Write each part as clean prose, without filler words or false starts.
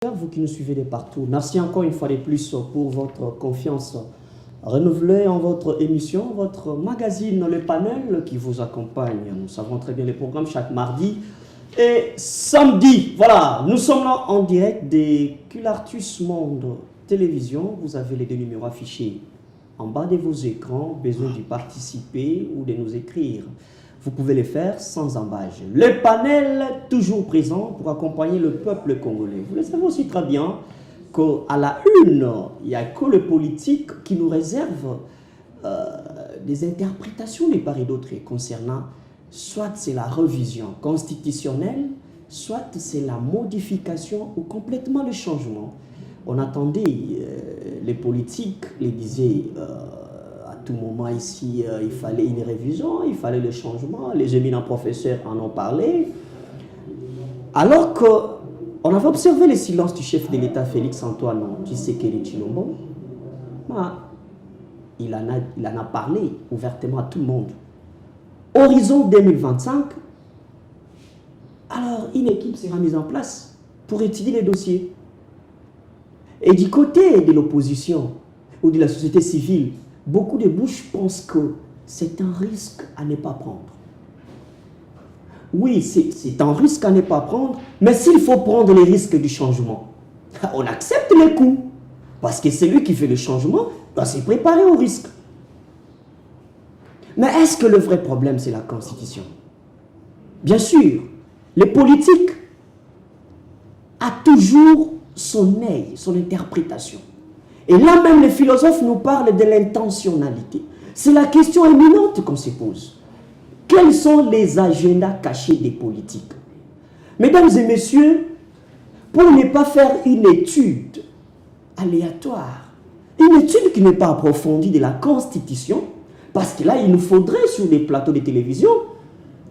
Vous qui nous suivez de partout, merci encore une fois de plus pour votre confiance renouvelée en votre émission, votre magazine Le Panel qui vous accompagne. Nous savons très bien les programmes chaque mardi et samedi. Voilà, nous sommes là en direct des Culartus Monde Télévision. Vous avez les deux numéros affichés en bas de vos écrans. Besoin d'y participer ou de nous écrire. Vous pouvez les faire sans embâche. Le panel toujours présent pour accompagner le peuple congolais. Vous le savez aussi très bien qu'à la une, il n'y a que le politique qui nous réserve des interprétations de part et d'autre concernant soit c'est la révision constitutionnelle, soit c'est la modification ou complètement le changement. On attendait, les politiques les disaient à tout moment ici, il fallait une révision, il fallait le changement, les éminents professeurs en ont parlé. Alors qu'on avait observé le silence du chef de l'État Félix Antoine Tshisekedi Tshilombo, il en a parlé ouvertement à tout le monde. Horizon 2025, alors une équipe sera mise en place pour étudier les dossiers. Et du côté de l'opposition ou de la société civile, beaucoup de bouches pensent que c'est un risque à ne pas prendre. Oui, c'est un risque à ne pas prendre, mais s'il faut prendre les risques du changement, on accepte les coups. Parce que celui qui fait le changement doit se préparer au risque. Mais est-ce que le vrai problème, c'est la Constitution? Bien sûr, les politiques a toujours son œil, son interprétation. Et là même, les philosophes nous parlent de l'intentionnalité. C'est la question éminente qu'on se pose. Quels sont les agendas cachés des politiques? Mesdames et messieurs, pour ne pas faire une étude aléatoire, une étude qui n'est pas approfondie de la Constitution, parce que là, il nous faudrait sur les plateaux de télévision,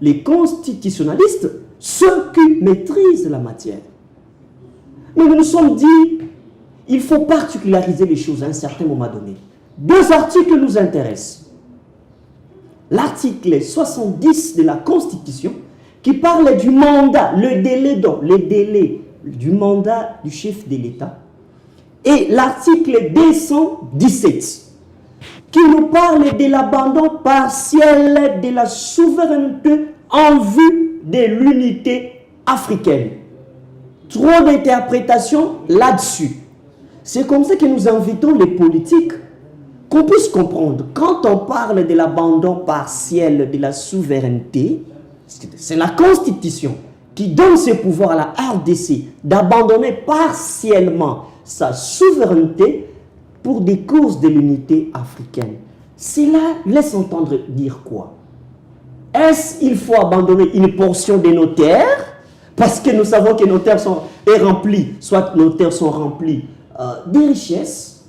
les constitutionnalistes, ceux qui maîtrisent la matière. Mais nous nous sommes dit, il faut particulariser les choses à un certain moment donné. Deux articles nous intéressent. L'article 70 de la Constitution qui parle du mandat, le délai du mandat du chef de l'État. Et l'article 217 qui nous parle de l'abandon partiel de la souveraineté en vue de l'unité africaine. Trop d'interprétations là-dessus. C'est comme ça que nous invitons les politiques qu'on puisse comprendre. Quand on parle de l'abandon partiel de la souveraineté, c'est la Constitution qui donne ce pouvoir à la RDC d'abandonner partiellement sa souveraineté pour des causes de l'unité africaine. Cela laisse entendre dire quoi? Est-ce qu'il faut abandonner une portion de nos terres? Parce que nous savons que nos terres sont remplies, soit nos terres sont remplies des richesses.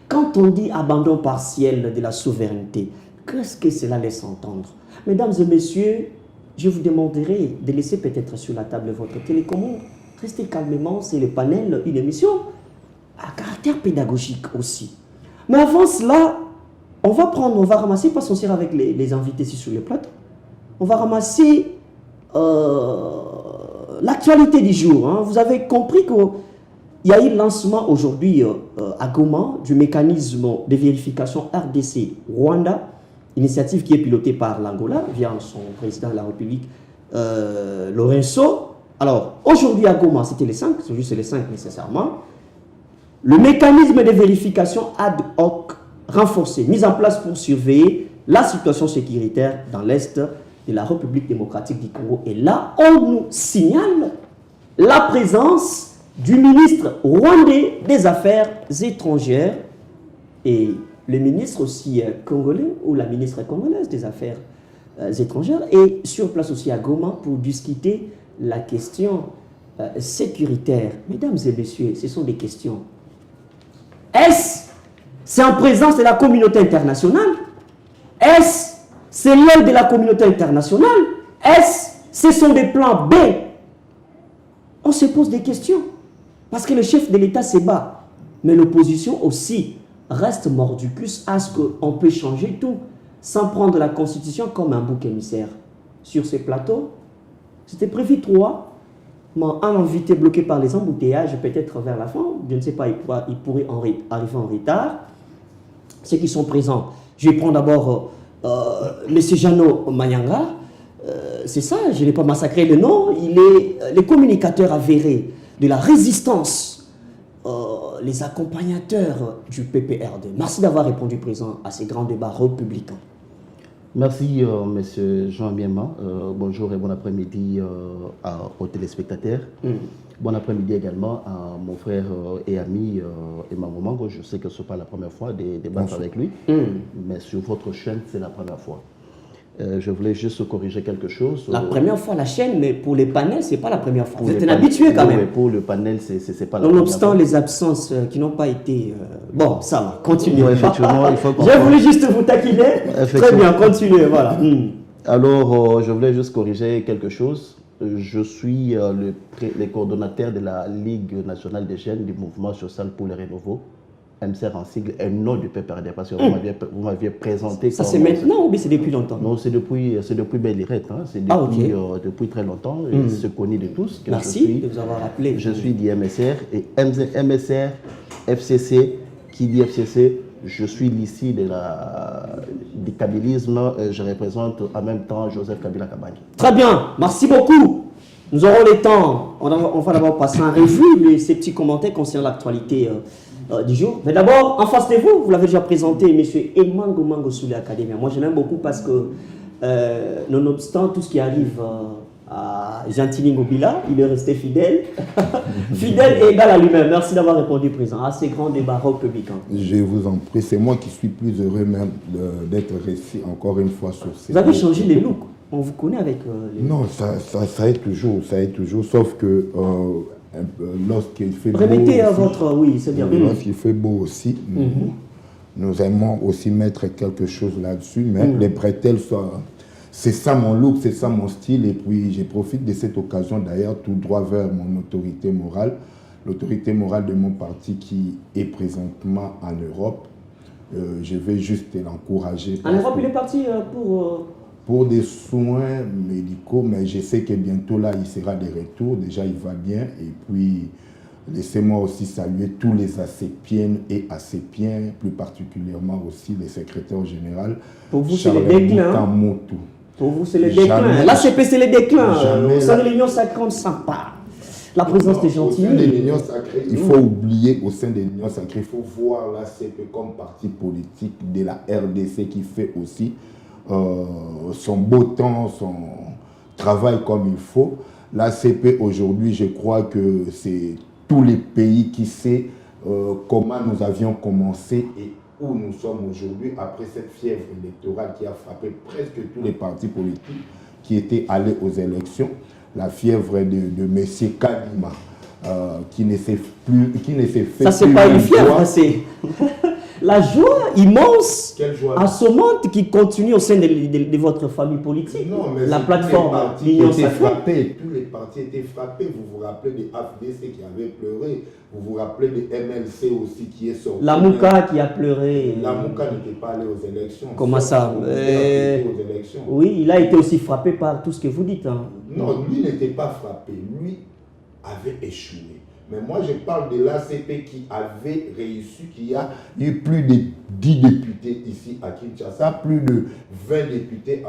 Quand on dit abandon partiel de la souveraineté, qu'est-ce que cela laisse entendre? Mesdames et messieurs, je vous demanderai de laisser peut-être sur la table votre télécommande. Restez calmement, c'est le panel, une émission à caractère pédagogique aussi. Mais avant cela, on va ramasser, parce qu'on sera avec les invités ici sur le plateau, on va ramasser l'actualité du jour. Hein. Vous avez compris qu'il y a eu le lancement aujourd'hui à Goma du mécanisme de vérification RDC-Rwanda, initiative qui est pilotée par l'Angola via son président de la République, Lorenzo. Alors, aujourd'hui à Goma, c'était les 5, c'est juste les 5 nécessairement. Le mécanisme de vérification ad hoc renforcé, mis en place pour surveiller la situation sécuritaire dans l'Est de la République démocratique du Congo. Et là, on nous signale la présence du ministre rwandais des Affaires étrangères et le ministre aussi congolais, ou la ministre congolaise des Affaires étrangères, et sur place aussi à Goma pour discuter la question sécuritaire. Mesdames et messieurs, ce sont des questions. Est-ce c'est en présence de la communauté internationale? Est-ce c'est l'aide de la communauté internationale? Est-ce ce sont des plans B? On se pose des questions. Parce que le chef de l'État se bat. Mais l'opposition aussi reste mordicus à ce qu'on peut changer tout sans prendre la Constitution comme un bouc émissaire. Sur ces plateaux, c'était prévu 3. un invité bloqué par les embouteillages, peut-être vers la fin, je ne sais pas, il pourrait arriver en retard. Ceux qui sont présents, je vais prendre d'abord M. Jeannot Mayanga. C'est ça, je n'ai pas massacré le nom. Il est le communicateur avéré de la résistance, les accompagnateurs du PPRD. Merci d'avoir répondu présent à ces grands débats républicains. Merci, M. Jean Miema. Bonjour et bon après-midi aux téléspectateurs. Bon après-midi également à mon frère et ami Emmanuel Mango. Je sais que ce n'est pas la première fois de débattre avec lui, mais sur votre chaîne, c'est la première fois. Je voulais juste corriger quelque chose. La première fois la chaîne, mais pour les panels, ce n'est pas la première fois. Vous êtes un habitué quand même. Mais pour le panel, ce n'est pas la première fois. Nonobstant les absences qui n'ont pas été... Bon, ça va, continuez. Oui, effectivement, il faut Je voulais juste vous taquiner. Très bien, continuez, voilà. Alors, je voulais juste corriger quelque chose. Je suis le coordonnateur de la Ligue nationale des jeunes du mouvement social pour le renouveau. MCR en sigle, un nom du PPRD, parce que vous m'aviez présenté. Ça c'est maintenant ou bien c'est depuis longtemps? Non, c'est depuis belle lurette, hein. C'est depuis très longtemps, c'est connu de tous. Que merci de vous avoir rappelé. Je suis du MSR et MSR, FCC, qui dit FCC, je suis l'ici du kabylisme, je représente en même temps Joseph Kabila Kabange. Très bien, merci beaucoup. Nous aurons le temps, on va d'abord passer en revue ces petits commentaires concernant l'actualité du jour. Mais d'abord, en face de vous, vous l'avez déjà présenté, M. Emango Mango Souli Academia. Moi, je l'aime beaucoup parce que, nonobstant tout ce qui arrive à Gentili Ngobila, il est resté fidèle. Fidèle et égal à lui-même. Merci d'avoir répondu présent à ces grands débats républicains. Je vous en prie, c'est moi qui suis plus heureux même d'être resté encore une fois sur ces... Vous avez changé les looks. On vous connaît avec... Non, ça est toujours, sauf que... lorsqu'il fait beau, remettez à votre... Oui, c'est bien. Lorsqu'il fait beau aussi, nous aimons aussi mettre quelque chose là-dessus, mais les bretelles, c'est ça mon look, c'est ça mon style, et puis je profite de cette occasion d'ailleurs tout droit vers mon autorité morale, l'autorité morale de mon parti qui est présentement en Europe. Je vais juste l'encourager. En Europe, il est parti pour des soins médicaux, mais je sais que bientôt là, il sera de retour. Déjà, il va bien. Et puis, laissez-moi aussi saluer tous les acépiennes et acépiens, plus particulièrement aussi les secrétaires généraux. Pour vous, c'est le déclin. Pour vous, c'est le déclin. L'ACP, c'est le déclin. Au sein de l'Union sacrée, on ne sent pas. La présence des gentils. Au sein de l'Union sacrée, il faut oublier, au sein de l'Union sacrée, il faut voir l'ACP comme parti politique de la RDC qui fait aussi son beau temps, son travail comme il faut. L'ACP aujourd'hui, je crois que c'est tous les pays qui savent comment nous avions commencé et où nous sommes aujourd'hui après cette fièvre électorale qui a frappé presque tous les partis politiques qui étaient allés aux élections. La fièvre de M. Kalima qui ne s'est fait ça, c'est pas une fièvre, c'est... La joie immense, assommante qui continue au sein de votre famille politique. Non, mais la plateforme l'Union sacrée. Tous les partis étaient frappés. Vous vous rappelez des AFDC qui avaient pleuré. Vous vous rappelez des MLC aussi qui est sorti. La Mouka qui a pleuré. La Mouka n'était pas allé aux élections. Comment ça Oui, il a été aussi frappé par tout ce que vous dites. Hein. Non, lui n'était pas frappé. Lui avait échoué. Mais moi, je parle de l'ACP qui avait réussi, qui a eu plus de 10 députés ici à Kinshasa, plus de 20 députés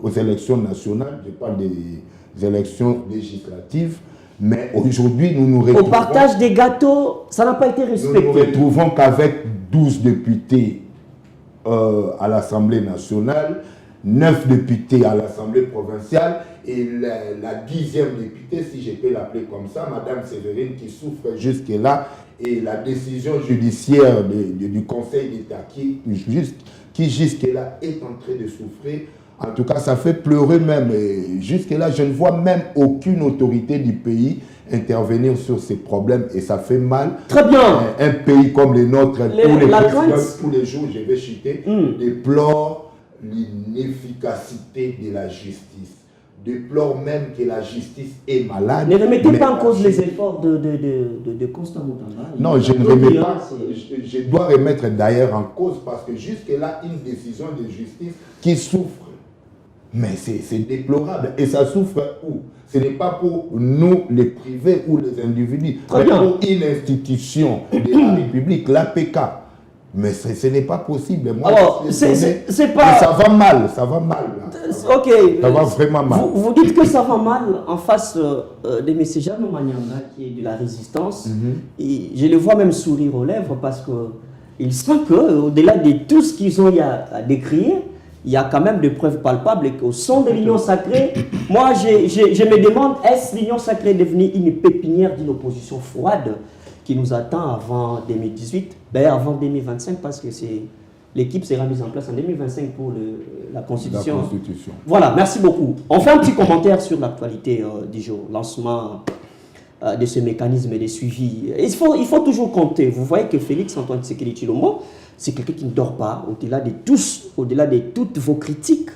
aux élections nationales. Je parle des élections législatives. Mais aujourd'hui, nous nous retrouvons... Au partage des gâteaux, ça n'a pas été respecté. Nous nous retrouvons qu'avec 12 députés à l'Assemblée nationale, 9 députés à l'Assemblée provinciale, et la 10e députée, si je peux l'appeler comme ça, Madame Séverine, qui souffre jusque-là, et la décision judiciaire du Conseil d'État qui jusque-là est en train de souffrir. En tout cas, ça fait pleurer même. Jusque-là, je ne vois même aucune autorité du pays intervenir sur ces problèmes et ça fait mal. Très bien. Un pays comme le nôtre, tous les jours, je vais chuter, déplore l'inefficacité de la justice. Déplore même que la justice est malade. Ne remettez pas en cause les efforts de Constant Mutamba. Non, je ne remets pas. Je dois remettre d'ailleurs en cause parce que jusque-là, une décision de justice qui souffre Mais c'est déplorable. Et ça souffre où? Ce n'est pas pour nous, les privés ou les individus, mais pour une institution de la République, l'APK. Mais ce n'est pas possible. Moi, alors, c'est pas... Mais ça va mal, ça va mal. Là. Ok. Ça va vraiment mal. Vous dites que ça va mal en face de M. Jean Manyanga, qui est de la résistance. Et je le vois même sourire aux lèvres parce qu'il sent qu'au-delà de tout ce qu'ils ont à décrire, il y a quand même des preuves palpables et qu'au sein de l'Union sacrée, moi je me demande, est-ce l'Union sacrée devenue une pépinière d'une opposition froide qui nous attend avant 2018, ben avant 2025 parce que l'équipe sera mise en place en 2025 pour la Constitution. Voilà, merci beaucoup. On fait un petit commentaire sur l'actualité du jour, lancement de ce mécanisme de suivi. Il faut toujours compter. Vous voyez que Félix Antoine Tshisekedi Tshilombo, c'est quelqu'un qui ne dort pas, au-delà de toutes vos critiques,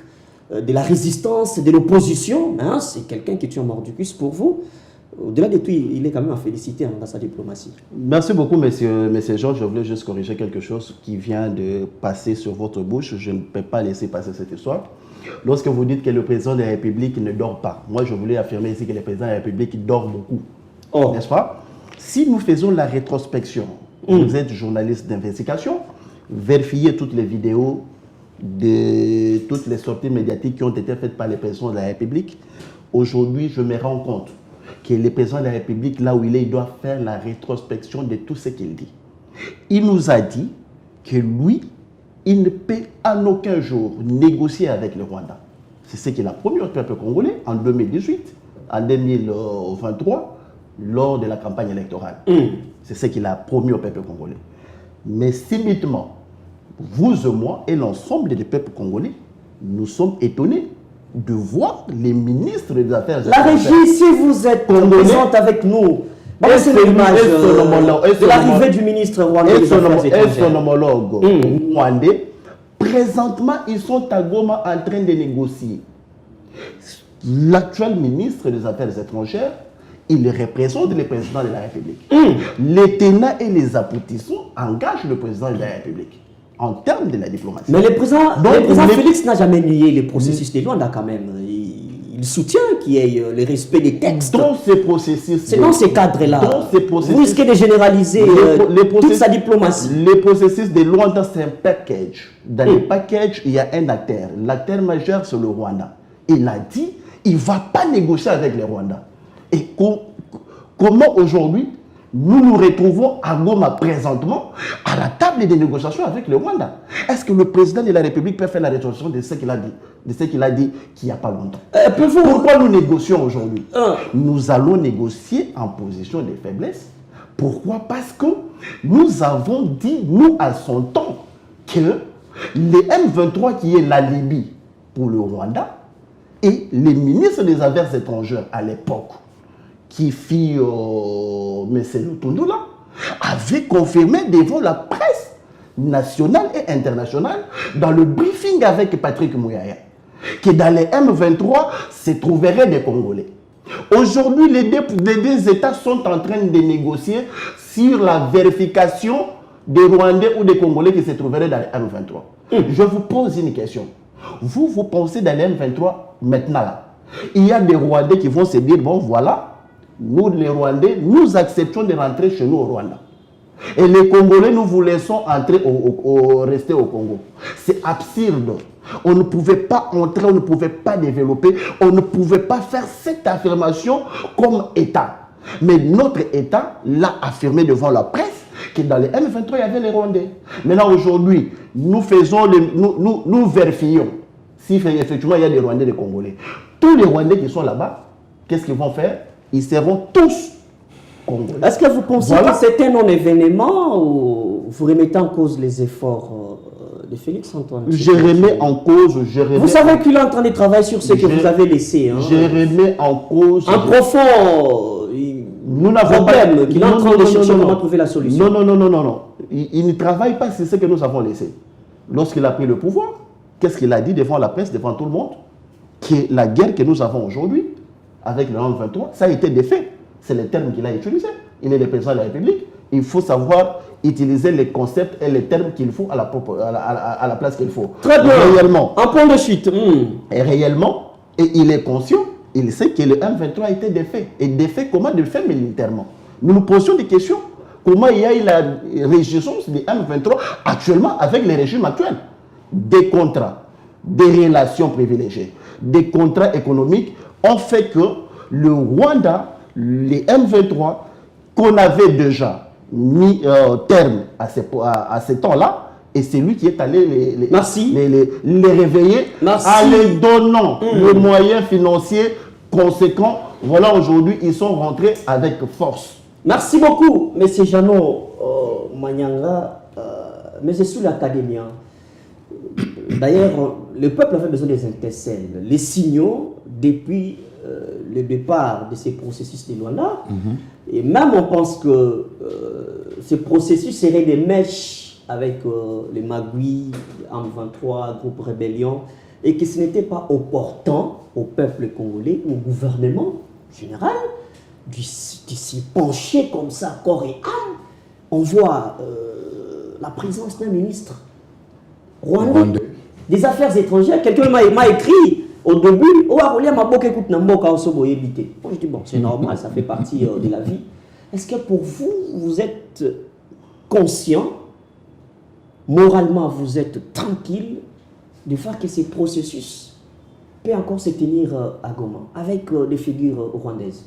de la résistance, de l'opposition. Hein, c'est quelqu'un qui tient mort du cuisse pour vous. Au-delà de tout, il est quand même à féliciter dans sa diplomatie. Merci beaucoup, monsieur Georges. Je voulais juste corriger quelque chose qui vient de passer sur votre bouche. Je ne peux pas laisser passer cette histoire. Lorsque vous dites que le président de la République ne dort pas, moi je voulais affirmer ici que le président de la République dort beaucoup. Oh. N'est-ce pas? Si nous faisons la rétrospection, vous êtes journaliste d'investigation, vérifiez toutes les vidéos de toutes les sorties médiatiques qui ont été faites par les présidents de la République. Aujourd'hui, je me rends compte que le président de la République, là où il est, il doit faire la rétrospection de tout ce qu'il dit. Il nous a dit que lui, il ne peut en aucun jour négocier avec le Rwanda. C'est ce qu'il a promis au peuple congolais en 2018, en 2023, lors de la campagne électorale. C'est ce qu'il a promis au peuple congolais. Mais subitement, vous et moi et l'ensemble des peuples congolais, nous sommes étonnés de voir les ministres des Affaires étrangères. La régie, si vous êtes présente avec nous, c'est l'image de l'arrivée du ministre rwandais des Affaires étrangères. Et son homologue rwandais, présentement, ils sont à Goma en train de négocier. L'actuel ministre des Affaires étrangères, il représente le président de la République. Les tenants et les aboutissants engagent le président de la République en termes de la diplomatie. Mais le président Félix n'a jamais nié les processus de Luanda quand même. Il soutient qu'il y ait le respect des textes. Dans ces processus, c'est dans ces cadres-là. Vous risquez de généraliser toute sa diplomatie. Les processus de Luanda, c'est un package. Dans le package, il y a un acteur. L'acteur majeur, c'est le Rwanda. Il a dit, il ne va pas négocier avec les Rwandais. Et comment aujourd'hui nous nous retrouvons à Goma présentement à la table des négociations avec le Rwanda? Est-ce que le président de la République peut faire la rétrospective de ce qu'il a dit, qu'il n'y a pas longtemps? Pourquoi nous négocions aujourd'hui? Nous allons négocier en position de faiblesse. Pourquoi? Parce que nous avons dit, nous à son temps, que les M23 qui est la Libye pour le Rwanda et les ministres des Affaires étrangères à l'époque, qui fit M. Lutundula, avait confirmé devant la presse nationale et internationale dans le briefing avec Patrick Mouyaya que dans les M23 se trouveraient des Congolais. Aujourd'hui, les deux États sont en train de négocier sur la vérification des Rwandais ou des Congolais qui se trouveraient dans les M23. Je vous pose une question. Vous pensez dans les M23 maintenant là, il y a des Rwandais qui vont se dire, bon voilà, nous, les Rwandais, nous acceptons de rentrer chez nous au Rwanda. Et les Congolais, nous vous laissons entrer rester au Congo. C'est absurde. On ne pouvait pas entrer, on ne pouvait pas développer, on ne pouvait pas faire cette affirmation comme État. Mais notre État l'a affirmé devant la presse que dans les M23, il y avait les Rwandais. Maintenant, aujourd'hui, nous vérifions si effectivement il y a des Rwandais et des Congolais. Tous les Rwandais qui sont là-bas, qu'est-ce qu'ils vont faire? Ils seront tous congolais. Est-ce que vous pensez que c'est un non-événement ou vous remettez en cause les efforts de Félix Antoine? Je remets en cause. Vous savez qu'il est en train de travailler sur ce que vous avez laissé. Hein? Je remets en cause. Un profond problème qu'il est en train de chercher comment trouver la solution. Non. Il ne travaille pas sur ce que nous avons laissé. Lorsqu'il a pris le pouvoir, qu'est-ce qu'il a dit devant la presse, devant tout le monde? Que la guerre que nous avons aujourd'hui, avec le M23, ça a été défait. C'est le terme qu'il a utilisé. Il est le président de la République. il faut savoir utiliser les concepts et les termes qu'il faut à la place qu'il faut. Très bien. Réellement. Un point de chute. Et réellement, et il est conscient, il sait que le M23 a été défait. Et défait comment? Défait militairement. Nous nous posions des questions. Comment il y a eu la résistance du M23 actuellement avec les régimes actuels? Des contrats, des relations privilégiées, des contrats économiques ont fait que le Rwanda, les M23, qu'on avait déjà mis terme à ces temps-là, et c'est lui qui est allé les réveiller en les donnant les moyens financiers conséquents. Voilà, aujourd'hui, ils sont rentrés avec force. Merci beaucoup, M. Jeannot Manyanga, M. Sous l'Académie. D'ailleurs, le peuple avait besoin des intercelles, les signaux depuis le départ de ces processus de Luanda. Et même on pense que ce processus serait des mèches avec les Magui, M23, groupe rébellion, et que ce n'était pas opportun au peuple congolais, au gouvernement général, de s'y pencher comme ça, corps et âme. On voit la présence d'un ministre rwandais des Affaires étrangères. Quelqu'un m'a écrit au début, moi je dis bon, c'est normal, ça fait partie de la vie. Est-ce que pour vous, vous êtes conscient, moralement vous êtes tranquille de faire que ces processus peut encore se tenir à Goma avec des figures rwandaises?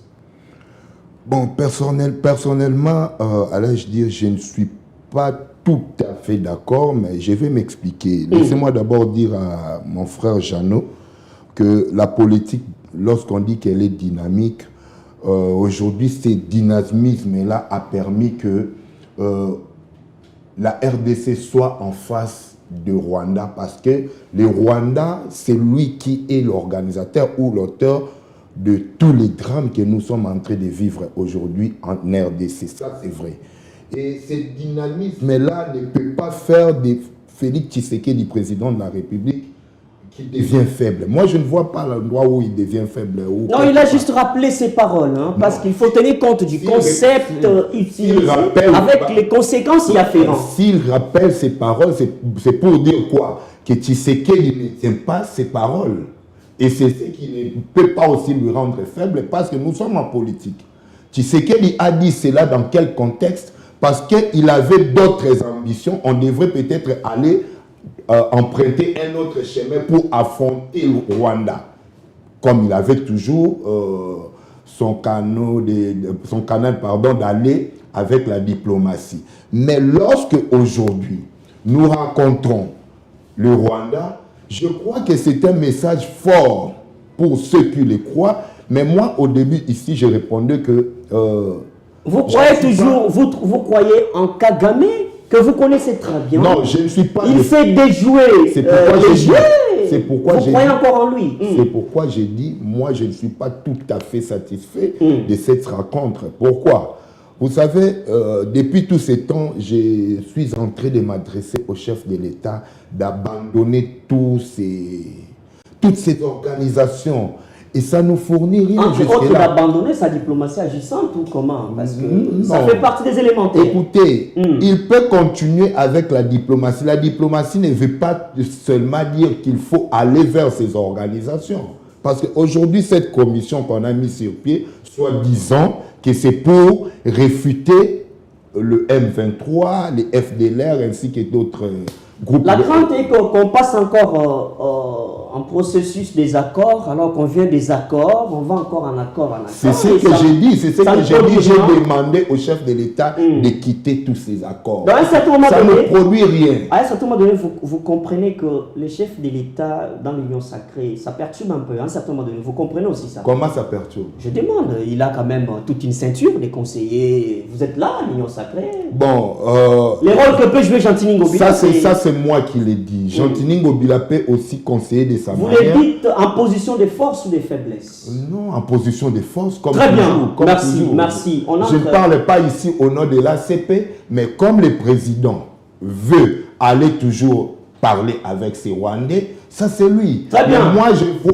Bon, personnellement, allais-je dire, je ne suis pas tout à fait d'accord, mais je vais m'expliquer. Laissez-moi d'abord dire à mon frère Jeannot que la politique, lorsqu'on dit qu'elle est dynamique, aujourd'hui, ce dynamisme-là a permis que la RDC soit en face de Rwanda, parce que le Rwanda, c'est lui qui est l'organisateur ou l'auteur de tous les drames que nous sommes en train de vivre aujourd'hui en RDC. Ça, c'est vrai. Et ce dynamisme-là ne peut pas faire de Félix Tshisekedi, président de la République, qui devient faible. Moi, je ne vois pas l'endroit où il devient faible. Non, il a juste rappelé ses paroles, hein, parce qu'il faut tenir compte du concept utilisé avec les conséquences y afférentes. S'il rappelle ses paroles, c'est pour dire quoi? Que Tshisekedi ne tient pas ses paroles. Et c'est ce qui ne peut pas aussi lui rendre faible, parce que nous sommes en politique. Tshisekedi a dit cela dans quel contexte? Parce qu'il avait d'autres ambitions. On devrait peut-être aller emprunter un autre chemin pour affronter le Rwanda. Comme il avait toujours son canal d'aller avec la diplomatie. Mais lorsque aujourd'hui nous rencontrons le Rwanda, je crois que c'est un message fort pour ceux qui le croient. Mais moi, au début, ici, je répondais que... vous croyez toujours, vous croyez en Kagame, que vous connaissez très bien. Non, je ne suis pas... Il fait déjouer c'est pourquoi les j'ai jeux. C'est pourquoi vous croyez encore en lui. C'est pourquoi j'ai dit, moi, je ne suis pas tout à fait satisfait de cette rencontre. Pourquoi? Vous savez, depuis tous ces temps, je suis en train de m'adresser au chef de l'État d'abandonner toutes ces organisations. Et ça nous fournit rien. Entre autres, d'abandonner sa diplomatie agissante ou comment? Parce que ça fait partie des élémentaires. Écoutez, il peut continuer avec la diplomatie. La diplomatie ne veut pas seulement dire qu'il faut aller vers ces organisations. Parce qu'aujourd'hui, cette commission qu'on a mise sur pied, soi-disant que c'est pour réfuter le M23, les FDLR ainsi que d'autres groupes. La crainte est qu'on passe encore en processus des accords, alors qu'on vient des accords, on va encore en accord. C'est ce que j'ai dit, c'est ce que j'ai dit. J'ai demandé au chef de l'État de quitter tous ces accords. Ça ne produit rien. À un certain moment donné, vous comprenez que le chef de l'État dans l'Union sacrée, ça perturbe un peu. À un certain moment donné, vous comprenez aussi ça? Comment ça perturbe? Je demande, il a quand même toute une ceinture des conseillers. Vous êtes là, l'Union sacrée. Bon, les rôles que peut jouer Jean-Tini Ngobila. Ça, c'est moi qui l'ai dit. Jean-Tini Ngobila peut aussi conseiller de sa manière. Vous le dites en position de force ou de faiblesse? Non, en position de force, comme très toujours. Bien, comme merci, toujours. Merci. Je ne parle pas ici au nom de l'ACP, mais comme le président veut aller toujours parler avec ses Rwandais, ça c'est lui. Très bien. Mais moi,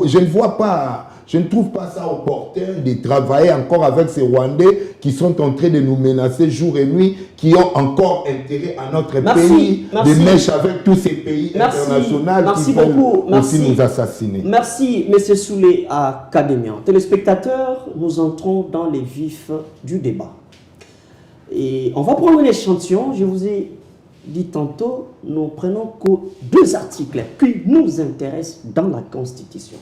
je ne vois pas Je ne trouve pas ça opportun de travailler encore avec ces Rwandais qui sont en train de nous menacer jour et nuit, qui ont encore intérêt à notre pays, de mèche avec tous ces pays internationaux qui veulent aussi nous assassiner. Merci, M. Soulé Académien. Téléspectateurs, nous entrons dans les vifs du débat. Et on va prendre un échantillon. Je vous ai dit tantôt, nous prenons que 2 articles qui nous intéressent dans la Constitution.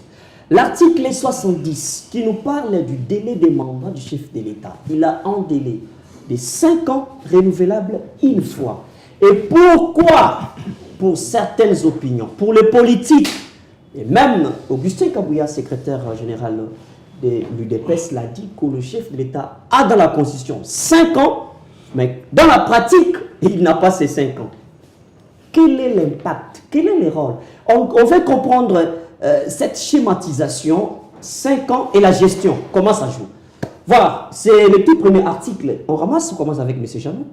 L'article 70 qui nous parle du délai des mandats du chef de l'État. Il a un délai de 5 ans renouvelable une fois. Et pourquoi? Pour certaines opinions, pour les politiques, et même Augustin Kabouya, secrétaire général de l'UDPS, l'a dit que le chef de l'État a dans la Constitution 5 ans, mais dans la pratique, il n'a pas ces 5 ans. Quel est l'impact? Quel est le rôle? On veut comprendre cette schématisation, 5 ans et la gestion, comment ça joue. Voilà, c'est le tout premier article. On commence avec M. Janou.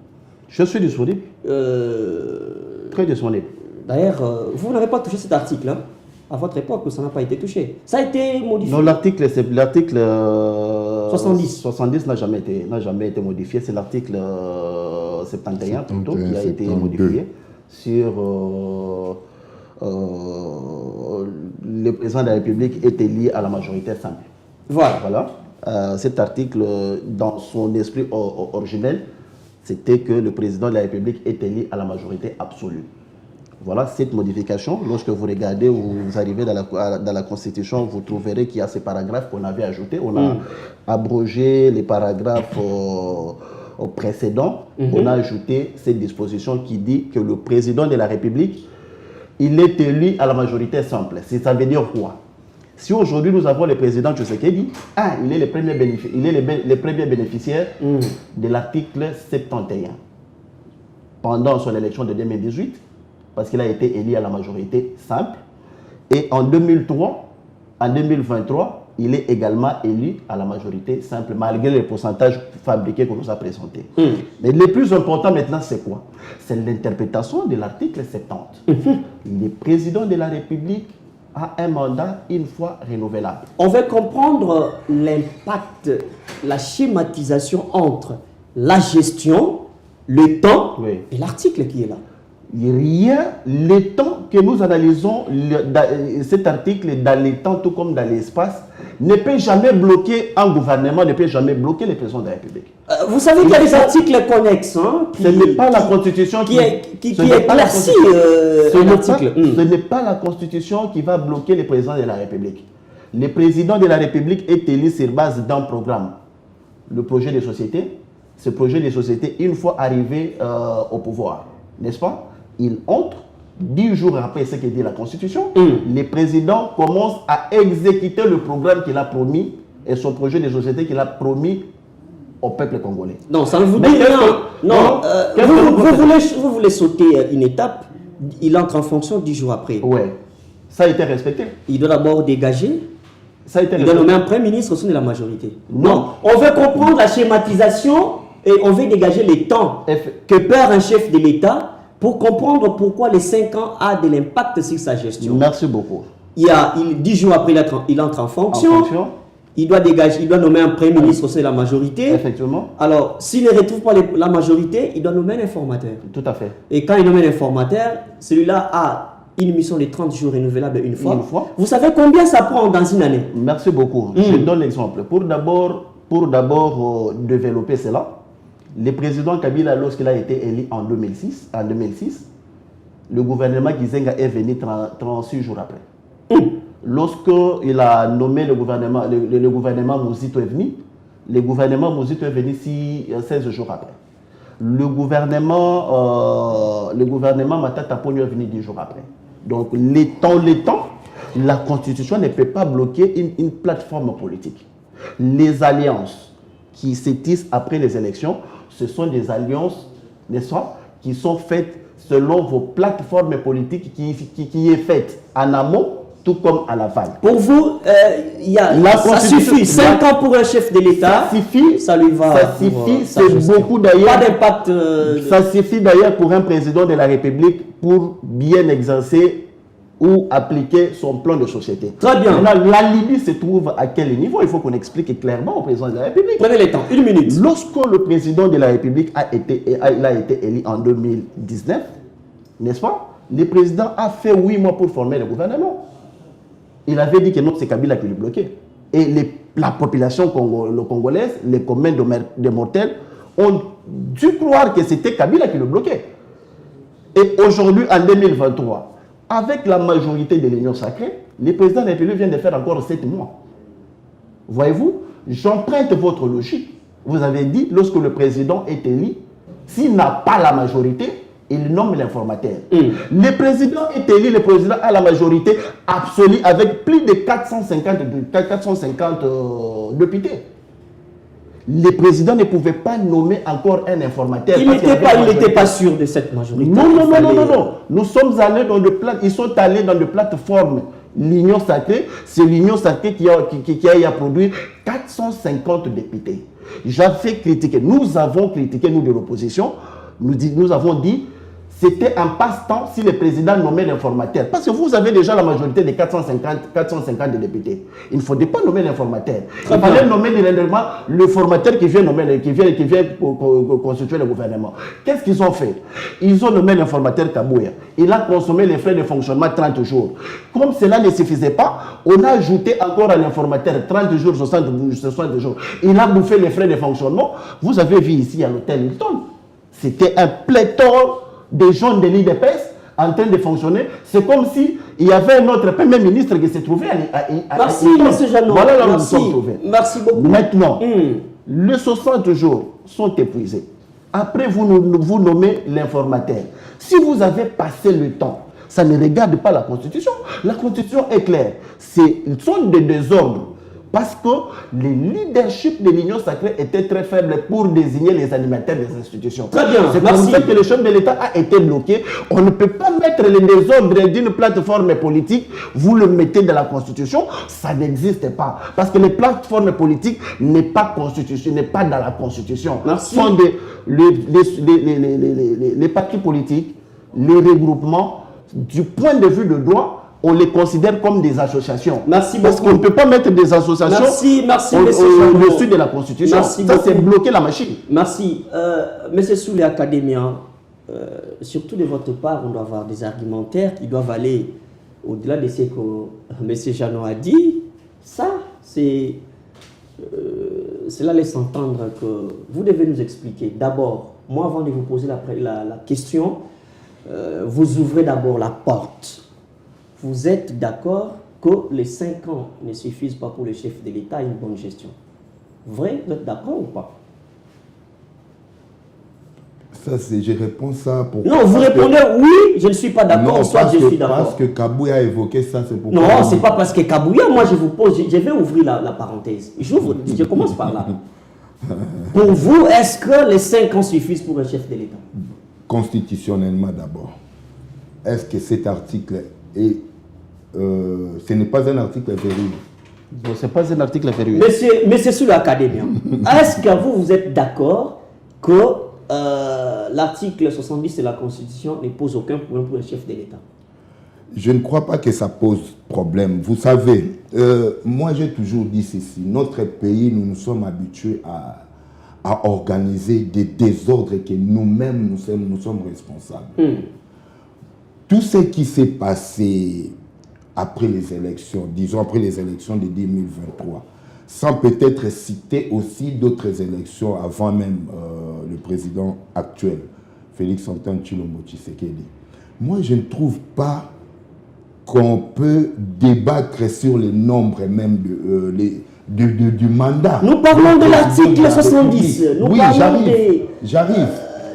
Je suis disponible. Très disponible. D'ailleurs, vous n'avez pas touché cet article, hein? À votre époque, ça n'a pas été touché. Ça a été modifié. Non, l'article 70. 70 n'a jamais été modifié. C'est l'article 71 plutôt qui a été modifié sur le président de la République est élu à la majorité simple. Voilà. Cet article, dans son esprit originel, c'était que le président de la République est élu à la majorité absolue. Voilà, cette modification, lorsque vous regardez ou vous arrivez dans la Constitution, vous trouverez qu'il y a ces paragraphes qu'on avait ajoutés. On a abrogé les paragraphes précédents. On a ajouté cette disposition qui dit que le président de la République, il est élu à la majorité simple. Ça veut dire quoi? Si aujourd'hui nous avons le président Tshisekedi, il est le premier bénéficiaire de l'article 71. Pendant son élection de 2018, parce qu'il a été élu à la majorité simple. Et en 2023, il est également élu à la majorité simple, malgré les pourcentages fabriqués qu'on nous a présentés. Mais le plus important maintenant, c'est quoi? C'est l'interprétation de l'article 70. Le président de la République a un mandat une fois renouvelable. On veut comprendre l'impact, la schématisation entre la gestion, le temps et l'article qui est là. Rien, le temps que nous analysons cet article dans le temps tout comme dans l'espace ne peut jamais bloquer un gouvernement, ne peut jamais bloquer le président de la République. Vous savez qu'il y a des articles connexes ce n'est pas la Constitution qui éclaircit l'article. Ce n'est pas la Constitution qui va bloquer le président de la République. Le président de la République est élu sur base d'un programme. Le projet de société, ce projet de société, une fois arrivé au pouvoir, n'est-ce pas? Il entre, 10 jours après ce que dit la Constitution, le président commence à exécuter le programme qu'il a promis et son projet de société qu'il a promis au peuple congolais. Non, ça ne vous dit rien. Non, vous voulez sauter une étape, il entre en fonction 10 jours après. Oui, ça a été respecté. Il doit d'abord dégager. Ça a été il doit nommer un premier ministre au sein de la majorité. Non, on veut comprendre la schématisation et on veut dégager les temps que perd un chef de l'État pour comprendre pourquoi les 5 ans a de l'impact sur sa gestion. Merci beaucoup. 10 jours après, il entre en fonction. Il doit dégager, il doit nommer un premier ministre au sein de la majorité. Effectivement. Alors, s'il ne retrouve pas la majorité, il doit nommer un informateur. Tout à fait. Et quand il nomme un informateur, celui-là a une mission de 30 jours renouvelable une fois. Vous savez combien ça prend dans une année? Merci beaucoup. Je donne l'exemple. Pour d'abord développer cela, le président Kabila, lorsqu'il a été élu en 2006, le gouvernement Gizenga est venu 36 jours après. Lorsqu'il a nommé le gouvernement Mouzito est venu, le gouvernement Mouzito est venu 16 jours après. Le gouvernement Matata Ponyo est venu 10 jours après. Donc, les temps, la Constitution ne peut pas bloquer une plateforme politique. Les alliances qui se tissent après les élections, ce sont des alliances, n'est-ce pas, qui sont faites selon vos plateformes politiques qui est faite en amont, tout comme à l'aval. Pour vous, ça suffit. 5 ans pour un chef de l'État, ça lui va. Ça suffit, c'est beaucoup d'ailleurs. Pas d'impact. Ça suffit d'ailleurs pour un président de la République pour bien exercer ou appliquer son plan de société. Très bien. Maintenant, la Libye se trouve à quel niveau? Il faut qu'on explique clairement au président de la République. Prenez le temps, 1 minute. Lorsque le président de la République a été élu en 2019, n'est-ce pas? Le président a fait 8 mois pour former le gouvernement. Il avait dit que non, c'est Kabila qui le bloquait. Et la population congolaise, les communs de mortels, ont dû croire que c'était Kabila qui le bloquait. Et aujourd'hui, en 2023, avec la majorité de l'Union sacrée, le président de la République vient de faire encore 7 mois. Voyez-vous, j'emprunte votre logique. Vous avez dit, lorsque le président est élu, s'il n'a pas la majorité, il nomme l'informateur. Le président est élu, le président a la majorité absolue avec plus de 450 députés. Le président ne pouvait pas nommer encore un informateur. Il n'était pas sûr de cette majorité. Non. Nous sommes allés dans ils sont allés dans des plateformes. L'Union sacrée, c'est l'Union sacrée qui a produit 450 députés. J'avais critiqué, nous avons critiqué, nous de l'opposition, nous avons dit, c'était un passe-temps si le président nommait l'informateur. Parce que vous avez déjà la majorité des 450 députés. Il ne faudrait pas nommer l'informateur. Il fallait nommer le formateur qui vient constituer le gouvernement. Qu'est-ce qu'ils ont fait? Ils ont nommé l'informateur Kabouya. Il a consommé les frais de fonctionnement 30 jours. Comme cela ne suffisait pas, on a ajouté encore à l'informateur 30 jours, 60 jours. Il a bouffé les frais de fonctionnement. Vous avez vu ici à l'hôtel Hilton. C'était un pléthore des gens de l'IDPS en train de fonctionner. C'est comme s'il y avait un autre Premier ministre qui s'est trouvé à Merci, M. Jeannot. Voilà là où nous sommes trouvés. Merci beaucoup. Maintenant, les 60 jours sont épuisés. Après, vous nommez l'informateur. Si vous avez passé le temps, ça ne regarde pas la Constitution. La Constitution est claire. Ce sont des désordres. Parce que le leadership de l'Union sacrée était très faible pour désigner les animateurs des institutions. Très bien, c'est comme ça que le chef de l'État a été bloqué. On ne peut pas mettre les désordres d'une plateforme politique, vous le mettez dans la Constitution, ça n'existe pas. Parce que les plateformes politiques n'est pas dans la Constitution. Merci. Ce sont les partis politiques, les regroupements, du point de vue de droit, on les considère comme des associations. Merci beaucoup. Parce qu'on ne peut pas mettre des associations au-dessus de la Constitution. Merci ça, c'est bloquer la machine. Merci. Monsieur Soulé Académien, surtout de votre part, on doit avoir des argumentaires qui doivent aller au-delà de ce que monsieur Jeannot a dit. Ça, cela laisse entendre que vous devez nous expliquer. D'abord, moi, avant de vous poser la question, vous ouvrez d'abord la porte. Vous êtes d'accord que les 5 ans ne suffisent pas pour le chef de l'État à une bonne gestion? Vrai? Vous êtes d'accord ou pas? Ça, je réponds ça pour... Non, vous répondez oui, je ne suis pas d'accord, soit je suis d'accord. Parce que Kabouya a évoqué ça, c'est pourquoi... Non, ce n'est pas parce que Kabouya, moi je vous pose, je vais ouvrir la parenthèse. Je commence par là. Pour vous, est-ce que les 5 ans suffisent pour un chef de l'État? Constitutionnellement d'abord. Est-ce que cet article est... ce n'est pas un article verrouillé. Ce n'est pas un article verrouillé. Monsieur sur l'Académie, est-ce que vous êtes d'accord que l'article 70 de la Constitution ne pose aucun problème pour le chef de l'État? Je ne crois pas que ça pose problème. Vous savez, moi j'ai toujours dit ceci. Notre pays, nous nous sommes habitués à organiser des désordres que nous-mêmes, nous sommes responsables. Tout ce qui s'est passé après les élections, disons après les élections de 2023, sans peut-être citer aussi d'autres élections avant même le président actuel, Félix-Antoine Tshilombo Tshisekedi. Moi, je ne trouve pas qu'on peut débattre sur le nombre même du mandat. Nous parlons de l'article 70. Oui, j'arrive.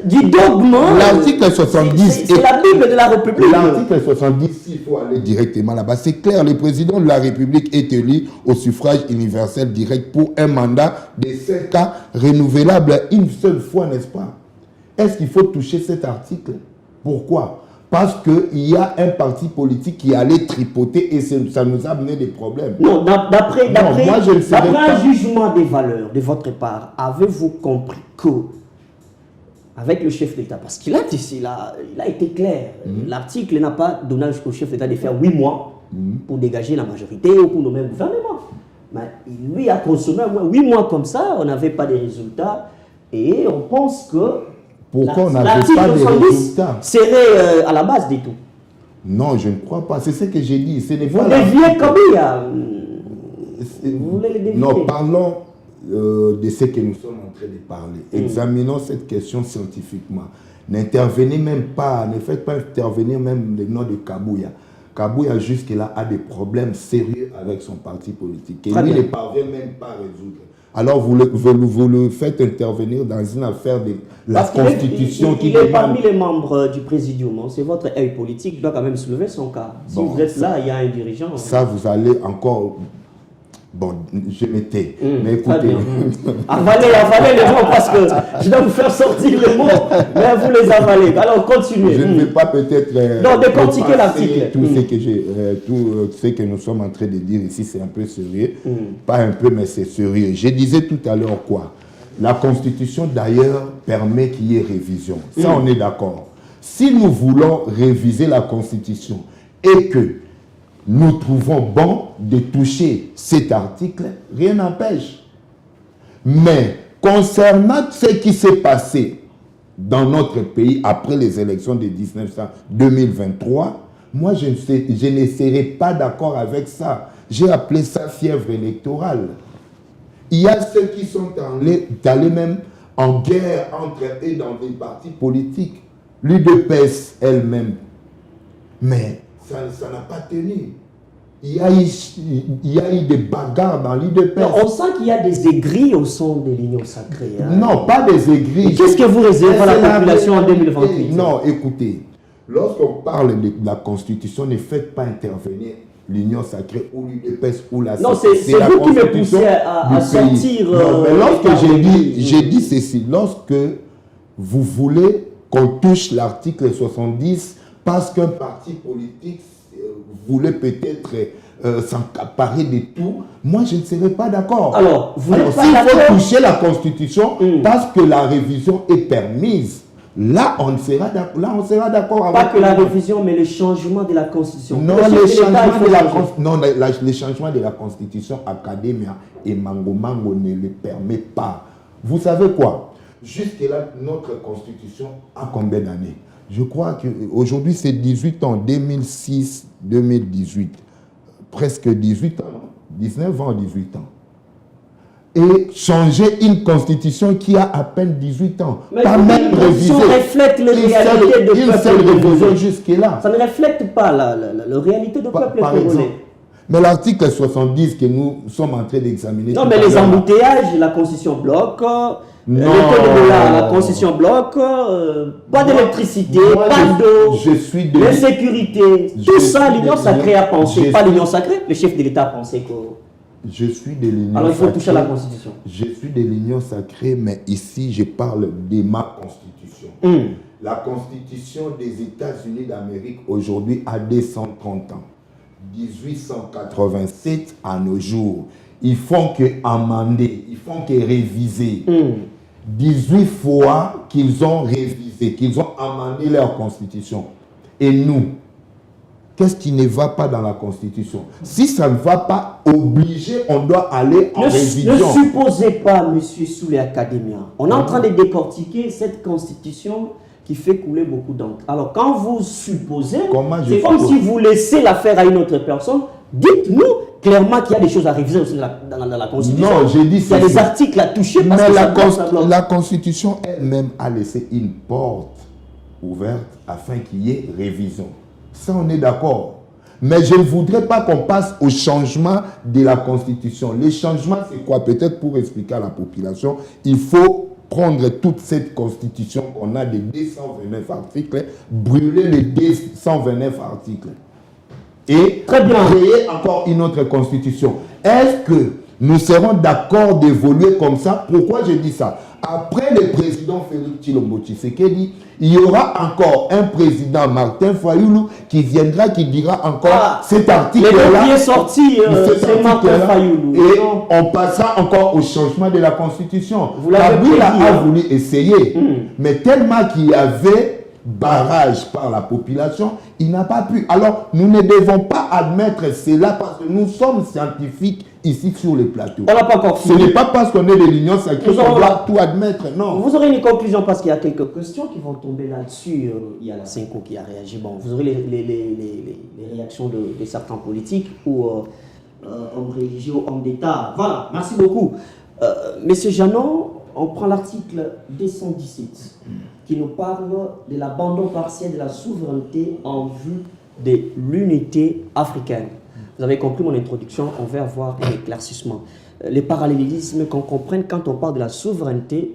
Du dogme. L'article 70. C'est la Bible de la République. L'article 70, il faut aller directement là-bas. C'est clair, le président de la République est élu au suffrage universel direct pour un mandat de 5 ans renouvelable une seule fois, n'est-ce pas? Est-ce qu'il faut toucher cet article? Pourquoi? Parce qu'il y a un parti politique qui allait tripoter et ça nous a amené des problèmes. Non, d'après un jugement des valeurs de votre part, avez-vous compris que avec le chef d'État. Parce qu'il a été clair. L'article n'a pas donné au chef d'État de faire 8 mois pour dégager la majorité ou pour nommer un gouvernement. Mais lui a consommé 8 mois comme ça, on n'avait pas de résultats. Et on pense que pourquoi on n'avait pas de résultats serait à la base de tout. Non, je ne crois pas. C'est ce que j'ai dit. Ce n'est Vous pas déviez comme il y a. Vous voulez les dévier? Non, parlons de ce que nous sommes en train de parler. Examinons cette question scientifiquement. N'intervenez même pas, ne faites pas intervenir même le nom de Kabouya. Kabouya jusque-là a des problèmes sérieux avec son parti politique. Et lui ne parvient même pas à résoudre. Alors vous le faites intervenir dans une affaire de la Constitution il est parmi les membres du Présidium. C'est votre œil politique, il doit quand même soulever son cas. Si vous êtes là, il y a un dirigeant. Ça, vous allez encore... Bon, je m'étais. Mais écoutez... Avalez les mots parce que je dois vous faire sortir les mots, mais vous les avalez. Alors continuez. Je ne vais pas peut-être... non, décortiquer l'article. Tout ce que nous sommes en train de dire ici, c'est un peu sérieux. Pas un peu, mais c'est sérieux. Je disais tout à l'heure quoi? La Constitution, d'ailleurs, permet qu'il y ait révision. Ça, on est d'accord. Si nous voulons réviser la Constitution et que nous trouvons bon de toucher cet article, rien n'empêche. Mais concernant ce qui s'est passé dans notre pays après les élections de 2023, moi je ne serai pas d'accord avec ça. J'ai appelé ça fièvre électorale. Il y a ceux qui sont allés même en guerre entre eux dans des partis politiques. L'UDPS elle-même. Mais ça n'a pas tenu. Il y a eu des bagarres dans l'UDPS. On sent qu'il y a des aigris au sein de l'Union sacrée. Hein. Non, pas des aigris. Qu'est-ce que vous réservez à la population en 2028? Non, écoutez, lorsqu'on parle de la Constitution, ne faites pas intervenir l'Union sacrée ou l'UDPS ou la Non, c'est vous qui me poussez à sortir. Non, mais lorsque j'ai dit ceci, lorsque vous voulez qu'on touche l'article 70 parce qu'un parti politique voulait peut-être s'accaparer de tout, moi je ne serais pas d'accord. Alors, s'il faut toucher la Constitution parce que la révision est permise, là on sera d'accord avec... Pas que la révision, mais le changement de la Constitution. Non, les changements de la Constitution, Academia et Mango Mango ne le permet pas. Vous savez quoi? Jusque-là, notre Constitution a combien d'années? Je crois qu'aujourd'hui, c'est 18 ans, 2006, 2018. Presque 18 ans, 19 ans, 18 ans. Et changer une constitution qui a à peine 18 ans. Mais pas même révisée. Ça reflète la réalité de une seule révision jusque-là. Ça ne reflète pas la réalité du peuple congolais. Mais l'article 70 que nous sommes en train d'examiner... Non, mais les embouteillages, la constitution bloque... la concession bloque, pas d'électricité, pas d'eau, l'insécurité, tout ça, l'Union sacrée a pensé, pas l'Union sacrée, le chef de l'État a pensé que... Je suis de l'Union sacrée. Alors il faut toucher à la Constitution. Je suis de l'Union sacrée, mais ici je parle de ma Constitution. La Constitution des États-Unis d'Amérique aujourd'hui a 230 ans. 1887 à nos jours. Ils font que amender, ils font que réviser. 18 fois qu'ils ont révisé, qu'ils ont amendé leur constitution. Et nous, qu'est-ce qui ne va pas dans la constitution? Si ça ne va pas, obligé, on doit aller en révision. Ne supposez pas, monsieur Soulé Academia. On est en train de décortiquer cette constitution qui fait couler beaucoup d'encre. Alors, quand vous supposez, c'est comme si vous laissez l'affaire à une autre personne. Dites-nous clairement qu'il y a des choses à réviser aussi dans la Constitution. Non, j'ai dit ça. Il y a des articles à toucher. Mais la Constitution elle-même a laissé une porte ouverte afin qu'il y ait révision. Ça, on est d'accord. Mais je ne voudrais pas qu'on passe au changement de la Constitution. Les changements, c'est quoi? Peut-être pour expliquer à la population, il faut prendre toute cette Constitution qu'on a de 229 articles, brûler les 229 articles. Et créer encore une autre constitution. Est-ce que nous serons d'accord d'évoluer comme ça. Pourquoi je dis ça? Après le président Félix Tshilombo Tshisekedi, il y aura encore un président, Martin Fayulu, qui viendra, qui dira encore cet article-là. Qui est sorti, c'est Martin Fayulu. Et on passera encore au changement de la Constitution. Kabila a voulu essayer, mais tellement qu'il y avait barrage par la population, il n'a pas pu. Alors, nous ne devons pas admettre cela parce que nous sommes scientifiques ici sur le plateau. On n'a pas encore Ce n'est pas parce qu'on est de l'Union sacrée qu'on doit tout admettre, non. Vous aurez une conclusion parce qu'il y a quelques questions qui vont tomber là-dessus. Il y a la Cinco qui a réagi. Bon, vous aurez les réactions de certains politiques ou hommes religieux, hommes d'État. Voilà, merci beaucoup. Monsieur Jeannot, on prend l'article 217 qui nous parle de l'abandon partiel de la souveraineté en vue de l'unité africaine. Vous avez compris mon introduction, on va avoir un éclaircissement. Les parallélismes qu'on comprenne quand on parle de la souveraineté,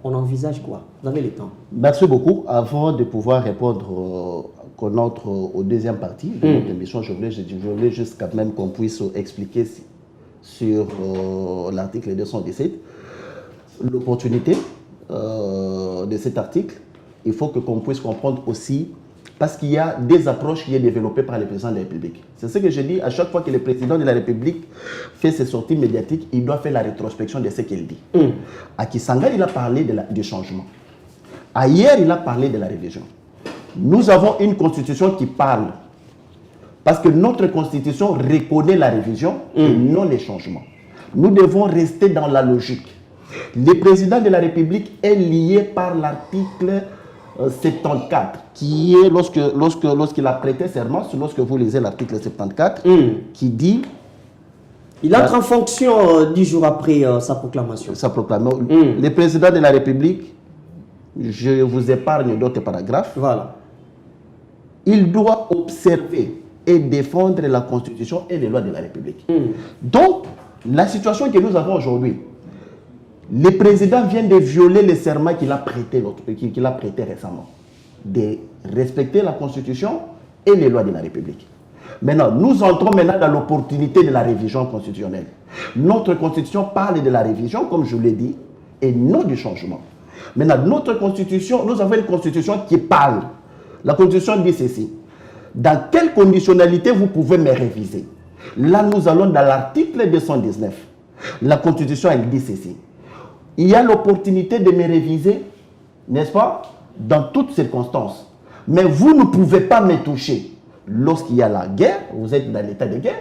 on envisage quoi? Vous avez le temps. Merci beaucoup. Avant de pouvoir répondre qu'on entre au deuxième partie de notre émission, je voulais juste quand même qu'on puisse expliquer sur l'article 217 l'opportunité de cet article. Il faut qu'on puisse comprendre aussi, parce qu'il y a des approches qui sont développées par le président de la République. C'est ce que je dis, à chaque fois que le président de la République fait ses sorties médiatiques, il doit faire la rétrospection de ce qu'il dit. À Kisanga, il a parlé du changement. Ailleurs, il a parlé de la révision. Nous avons une constitution qui parle, parce que notre constitution reconnaît la révision et non les changements. Nous devons rester dans la logique. Le président de la République est lié par l'article 74, qui est lorsqu'il a prêté serment, lorsque vous lisez l'article 74, qui dit... Il entre en fonction 10 jours après sa proclamation. Le président de la République, je vous épargne d'autres paragraphes, voilà. Il doit observer et défendre la Constitution et les lois de la République. Donc, la situation que nous avons aujourd'hui, le président vient de violer le serment qu'il a prêté récemment, de respecter la Constitution et les lois de la République. Maintenant, nous entrons maintenant dans l'opportunité de la révision constitutionnelle. Notre Constitution parle de la révision, comme je l'ai dit, et non du changement. Maintenant, notre Constitution, nous avons une Constitution qui parle. La Constitution dit ceci. Dans quelles conditionnalités vous pouvez me réviser? Là, nous allons dans l'article 219. La Constitution, elle dit ceci. Il y a l'opportunité de me réviser, n'est-ce pas, dans toutes circonstances. Mais vous ne pouvez pas me toucher. Lorsqu'il y a la guerre, vous êtes dans l'état de guerre.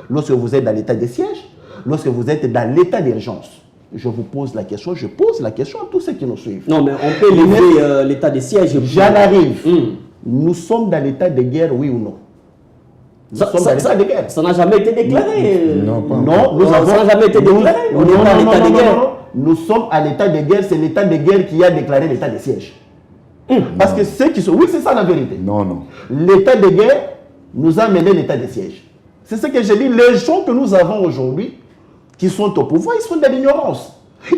Lorsque vous êtes dans l'état de siège. Lorsque vous êtes dans l'état d'urgence. Je vous pose la question, je pose la question à tous ceux qui nous suivent. Non, mais on peut lever l'état de siège. J'en arrive. Nous sommes dans l'état de guerre, oui ou non? Ça n'a jamais été déclaré. Ça n'a jamais été déclaré. On n'est pas à l'état de guerre. Nous sommes à l'état de guerre, c'est l'état de guerre qui a déclaré l'état de siège. Parce que ceux qui sont... Oui, c'est ça la vérité. Non. L'état de guerre nous a mené l'état de siège. C'est ce que j'ai dit. Les gens que nous avons aujourd'hui, qui sont au pouvoir, ils sont de l'ignorance.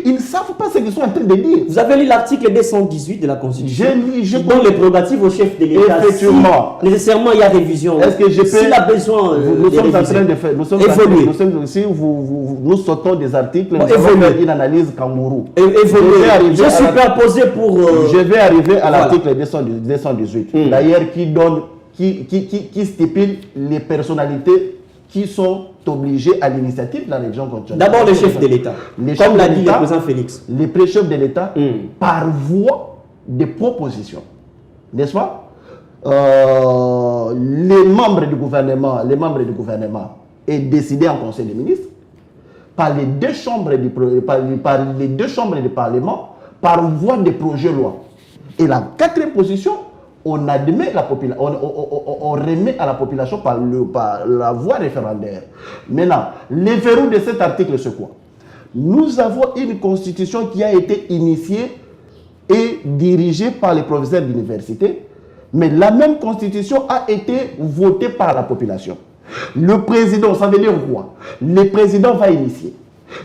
Ils ne savent pas ce qu'ils sont en train de dire. Vous avez lu l'article 218 de la Constitution qui donne les prérogatives au chef de l'État. Effectivement. Si, nécessairement, il y a révision. Est-ce que je peux... S'il a besoin nous sommes en train de faire... évoluer. Si nous sautons des articles, nous allons faire une analyse kangourou. Je suis superposé pour... Je vais arriver à l'article 218. D'ailleurs, qui stipule les personnalités qui sont obligés à l'initiative de la révision constitutionnelle. D'abord le chef de l'État, comme l'a dit le président Félix. Les chefs de l'État, par voie de proposition, n'est-ce pas? Les membres du gouvernement est décidé en Conseil des ministres par les deux chambres du Parlement par voie de projet de loi. Et la quatrième position, on admet on remet à la population par la voie référendaire. Maintenant, le verrou de cet article, c'est quoi? Nous avons une constitution qui a été initiée et dirigée par les professeurs d'université, mais la même constitution a été votée par la population. Le président, ça veut dire quoi? Le président va initier.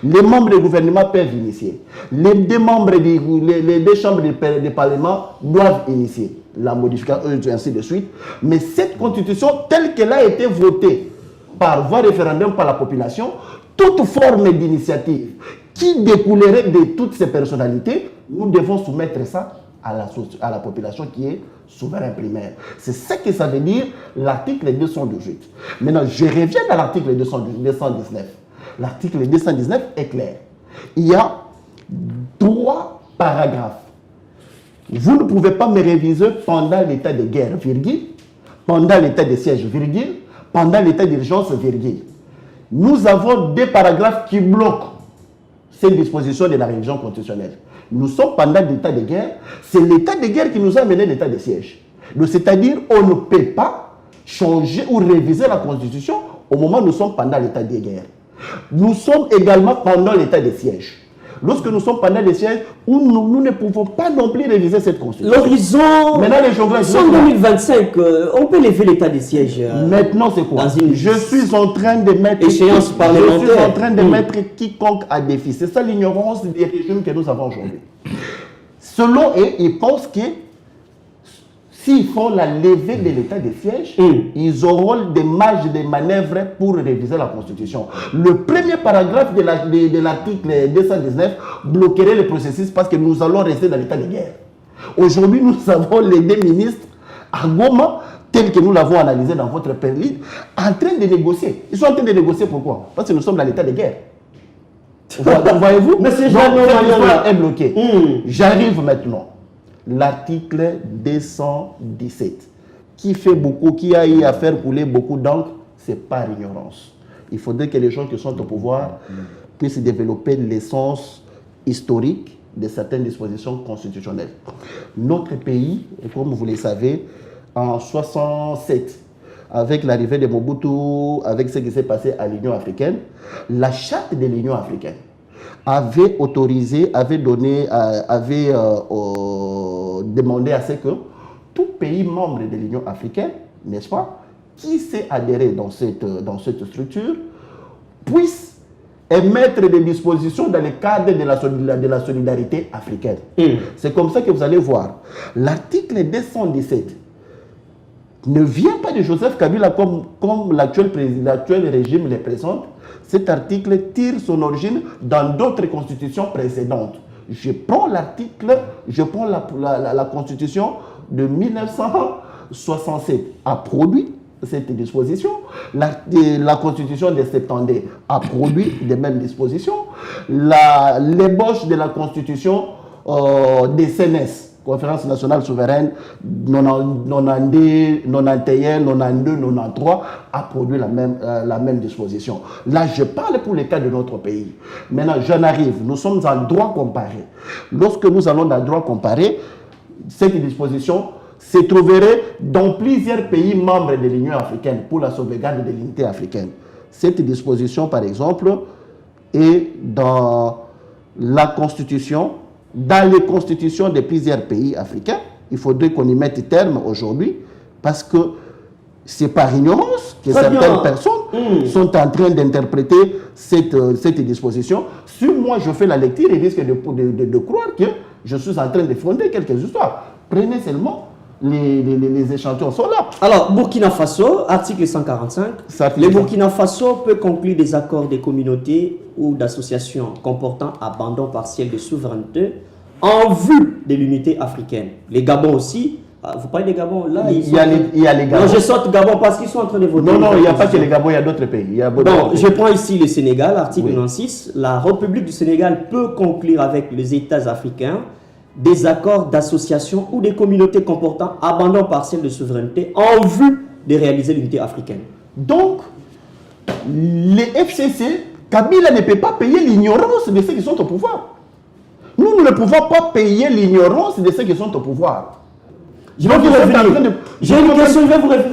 Les membres du gouvernement peuvent initier. Les deux chambres du Parlement doivent initier la modification, ainsi de suite. Mais cette constitution, telle qu'elle a été votée par voie référendum par la population, toute forme d'initiative qui découlerait de toutes ces personnalités, nous devons soumettre ça à la population qui est souverain primaire. C'est ce que ça veut dire l'article 218. Maintenant, je reviens à l'article 219. L'article 219 est clair. Il y a 3 paragraphes. Vous ne pouvez pas me réviser pendant l'état de guerre, virgule, pendant l'état de siège, virgule, pendant l'état d'urgence, virgule. Nous avons 2 paragraphes qui bloquent ces dispositions de la révision constitutionnelle. Nous sommes pendant l'état de guerre. C'est l'état de guerre qui nous a mené l'état de siège. C'est-à-dire on ne peut pas changer ou réviser la Constitution au moment où nous sommes pendant l'état de guerre. Nous sommes également pendant l'état de siège. Lorsque nous sommes pendant les sièges, où nous ne pouvons pas non plus réviser cette Constitution. L'horizon, maintenant, les géographes, en 2025, on peut lever l'état de siège. Maintenant, c'est quoi? Je suis en train de mettre échéance parlementaire. Je suis en train de mettre quiconque à défi. C'est ça l'ignorance des régimes que nous avons aujourd'hui. Selon eux, ils pensent que s'ils font la levée de l'état de siège, ils auront des marges de manœuvre pour réviser la Constitution. Le premier paragraphe de l'article 219 bloquerait le processus parce que nous allons rester dans l'état de guerre. Aujourd'hui, nous avons les 2 ministres à Goma, tel que nous l'avons analysé dans votre pays, en train de négocier. Ils sont en train de négocier pourquoi? Parce que nous sommes dans l'état de guerre. Voyez-vous? Mais c'est est bloqué. J'arrive maintenant. L'article 217, qui fait beaucoup, qui a eu à faire couler beaucoup d'encre, c'est par ignorance. Il faudrait que les gens qui sont au pouvoir puissent développer l'essence historique de certaines dispositions constitutionnelles. Notre pays, comme vous le savez, en 1967, avec l'arrivée de Mobutu, avec ce qui s'est passé à l'Union africaine, la charte de l'Union africaine avait autorisé, avait demandé à ce que tout pays membre de l'Union africaine, n'est-ce pas, qui s'est adhéré dans cette structure, puisse émettre des dispositions dans le cadre de la solidarité africaine. C'est comme ça que vous allez voir. L'article 217 ne vient pas de Joseph Kabila comme l'actuel régime le présente. Cet article tire son origine dans d'autres constitutions précédentes. Je prends l'article, je prends la constitution de 1967 a produit cette disposition. La constitution de 72 a produit les mêmes dispositions. L'ébauche de la constitution des CNS, Conférence nationale souveraine, 92, 91, 92, 93, a produit la même disposition. Là, je parle pour le cas de notre pays. Maintenant, j'en arrive. Nous sommes en droit comparé. Lorsque nous allons dans le droit comparé, cette disposition se trouverait dans plusieurs pays membres de l'Union africaine pour la sauvegarde de l'unité africaine. Cette disposition, par exemple, est dans la Constitution. Dans les constitutions de plusieurs pays africains, il faudrait qu'on y mette terme aujourd'hui parce que c'est par ignorance que certaines personnes sont en train d'interpréter cette disposition. Si moi je fais la lecture, il risque de croire que je suis en train de fonder quelques histoires. Prenez seulement les échantillons sont là. Alors, Burkina Faso, article 145, le Burkina Faso peut conclure des accords des communautés ou d'associations comportant abandon partiel de souveraineté en vue de l'unité africaine. Les Gabon aussi, vous parlez des Gabon, là, il y a les Gabon. Non, je sorte Gabon parce qu'ils sont en train de voter. Non, il n'y a pas que les Gabon, il y a d'autres pays. Je prends ici le Sénégal, article 96. La République du Sénégal peut conclure avec les États africains des accords d'association ou des communautés comportant abandon partiel de souveraineté en vue de réaliser l'unité africaine. Donc, les FCC, Kabila ne peut pas payer l'ignorance de ceux qui sont au pouvoir. Nous ne pouvons pas payer l'ignorance de ceux qui sont au pouvoir. Je vais vous revenir. J'ai une question,